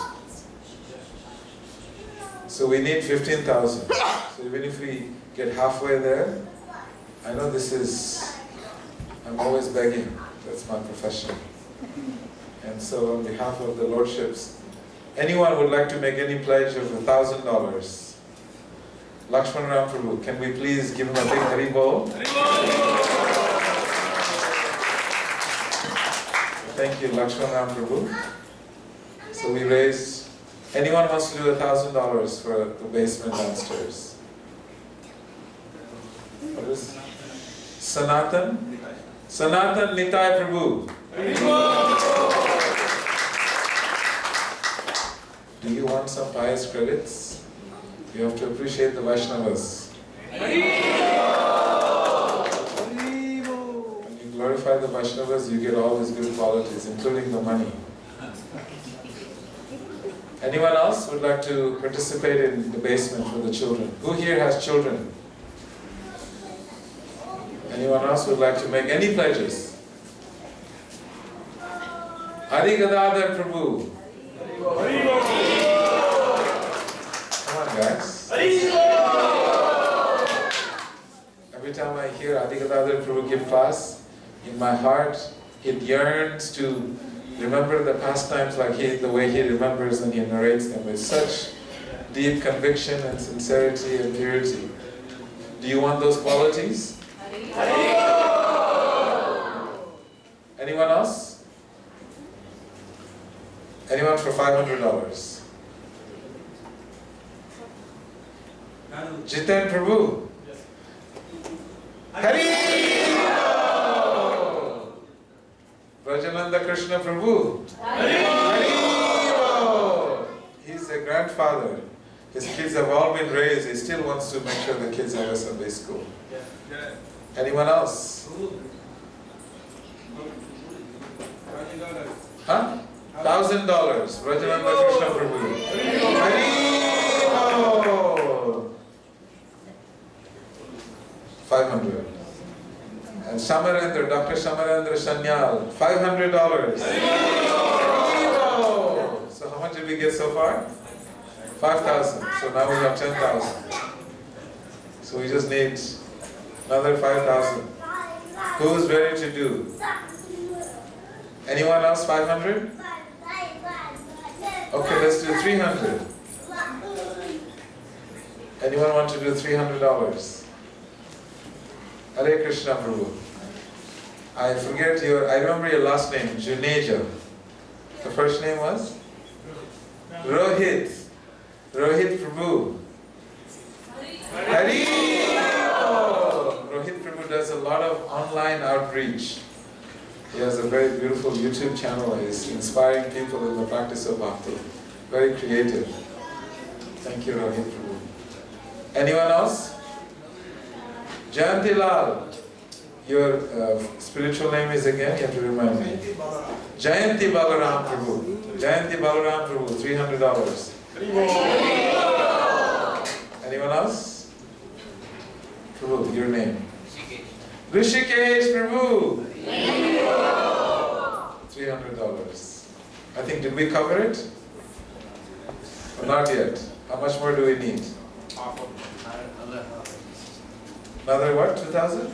So we need 15,000. So even if we get halfway there, I know this is, I'm always begging, that's my profession. And so on behalf of the Lordships, anyone would like to make any pledge of $1,000? Lakshman Ram Prabhu, can we please give him a big Hari Bol? Thank you, Lakshman Ram Prabhu. So we raised, anyone wants to do $1,000 for the basement downstairs? What is Sanatan? Sanatan Nitai Prabhu. Do you want some pious credits? You have to appreciate the Vaishnavas. When you glorify the Vaishnavas, you get all these good qualities, including the money. Anyone else would like to participate in the basement for the children? Who here has children? Anyone else would like to make any pledges? Hari Gadadhar Prabhu. Come on guys. Every time I hear Adi Gadadhar Prabhu give class, in my heart it yearns to remember the pastimes like the way he remembers and he narrates them with such deep conviction and sincerity and purity. Do you want those qualities? Anyone else? Anyone for $500? Jiten Prabhu. Hari! Rajananda Krishna Prabhu. Hari! He's a grandfather. His kids have all been raised. He still wants to make sure the kids have a Sunday school. Anyone else? Huh? $1,000. Rajananda Krishna Prabhu. Hari! 500. And Shamarendra, Dr. Shamarendra Sanyal, $500. So how much did we get so far? 5,000. So now we have 10,000. So we just need another 5,000. Who's ready to do? Anyone else 500? Okay, let's do 300. Anyone want to do $300? Hare Krishna Prabhu. I remember your last name, Juneja. The first name was? Rohit. Rohit Prabhu. Hari! Oh, Rohit Prabhu does a lot of online outreach. He has a very beautiful YouTube channel. He's inspiring people in the practice of bhakti. Very creative. Thank you, Rohit Prabhu. Anyone else? Jayanti Lal. Your spiritual name is again, you have to remind me. Jayanti Balaram Prabhu. Jayanti Balaram Prabhu, $300. Anyone else? Prabhu, your name. Rishikesh Prabhu. $300. I think, did we cover it? Or not yet. How much more do we need? Another what? 2,000?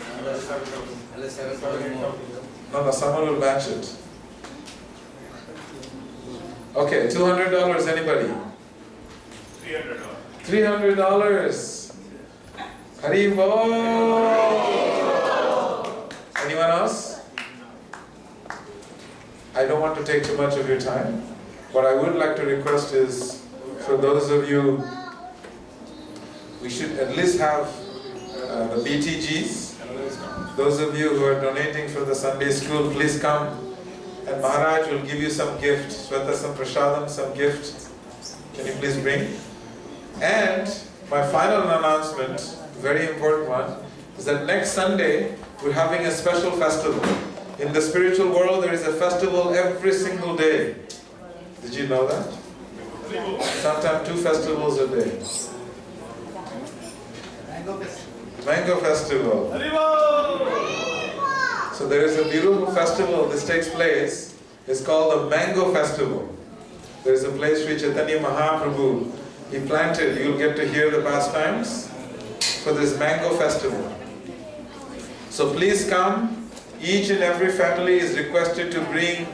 No, someone will match it. Okay, $200, anybody? $300. Hari Bol. Anyone else? I don't want to take too much of your time. What I would like to request is, for those of you, we should at least have the BTGs. Those of you who are donating for the Sunday school, please come. And Maharaj will give you some gift. Sweta some prasadam, some gift. Can you please bring? And my final announcement, very important one, is that next Sunday we're having a special festival. In the spiritual world there is a festival every single day. Did you know that? Sometimes 2 festivals a day. Mango Festival. So there is a beautiful festival, this takes place. It's called the Mango Festival. There is a place Sri Chaitanya Mahaprabhu, he planted. You'll get to hear the pastimes for this Mango Festival. So please come. Each and every family is requested to bring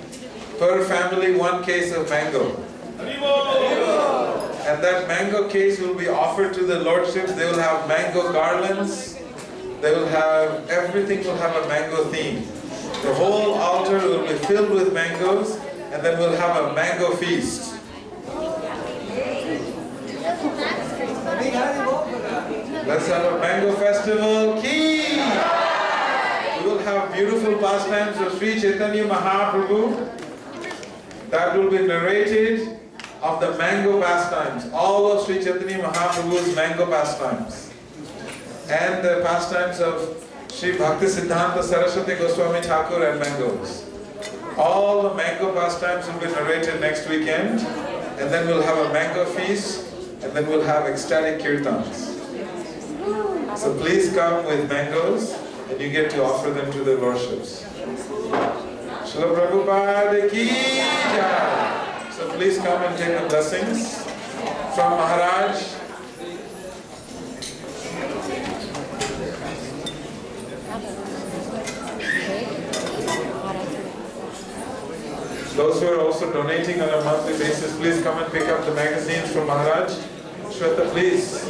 per family 1 case of mango. And that mango case will be offered to the lordships. They will have mango garlands. They will have, everything will have a mango theme. The whole altar will be filled with mangoes, and then we'll have a mango feast. Let's have a mango festival. Key! We will have beautiful pastimes of Sri Chaitanya Mahaprabhu that will be narrated of the mango pastimes, all of Sri Chaitanya Mahaprabhu's mango pastimes, and the pastimes of Sri Bhakti Siddhanta Saraswati Goswami Thakur and mangoes. All the mango pastimes will be narrated next weekend, and then we'll have a mango feast, and then we'll have ecstatic kirtans. So please come with mangoes, and you get to offer them to the lordships. Srila Prabhupada ki jai. So please come and take the blessings from Maharaj. Those who are also donating on a monthly basis, please come and pick up the magazines from Maharaj. Shweta, please.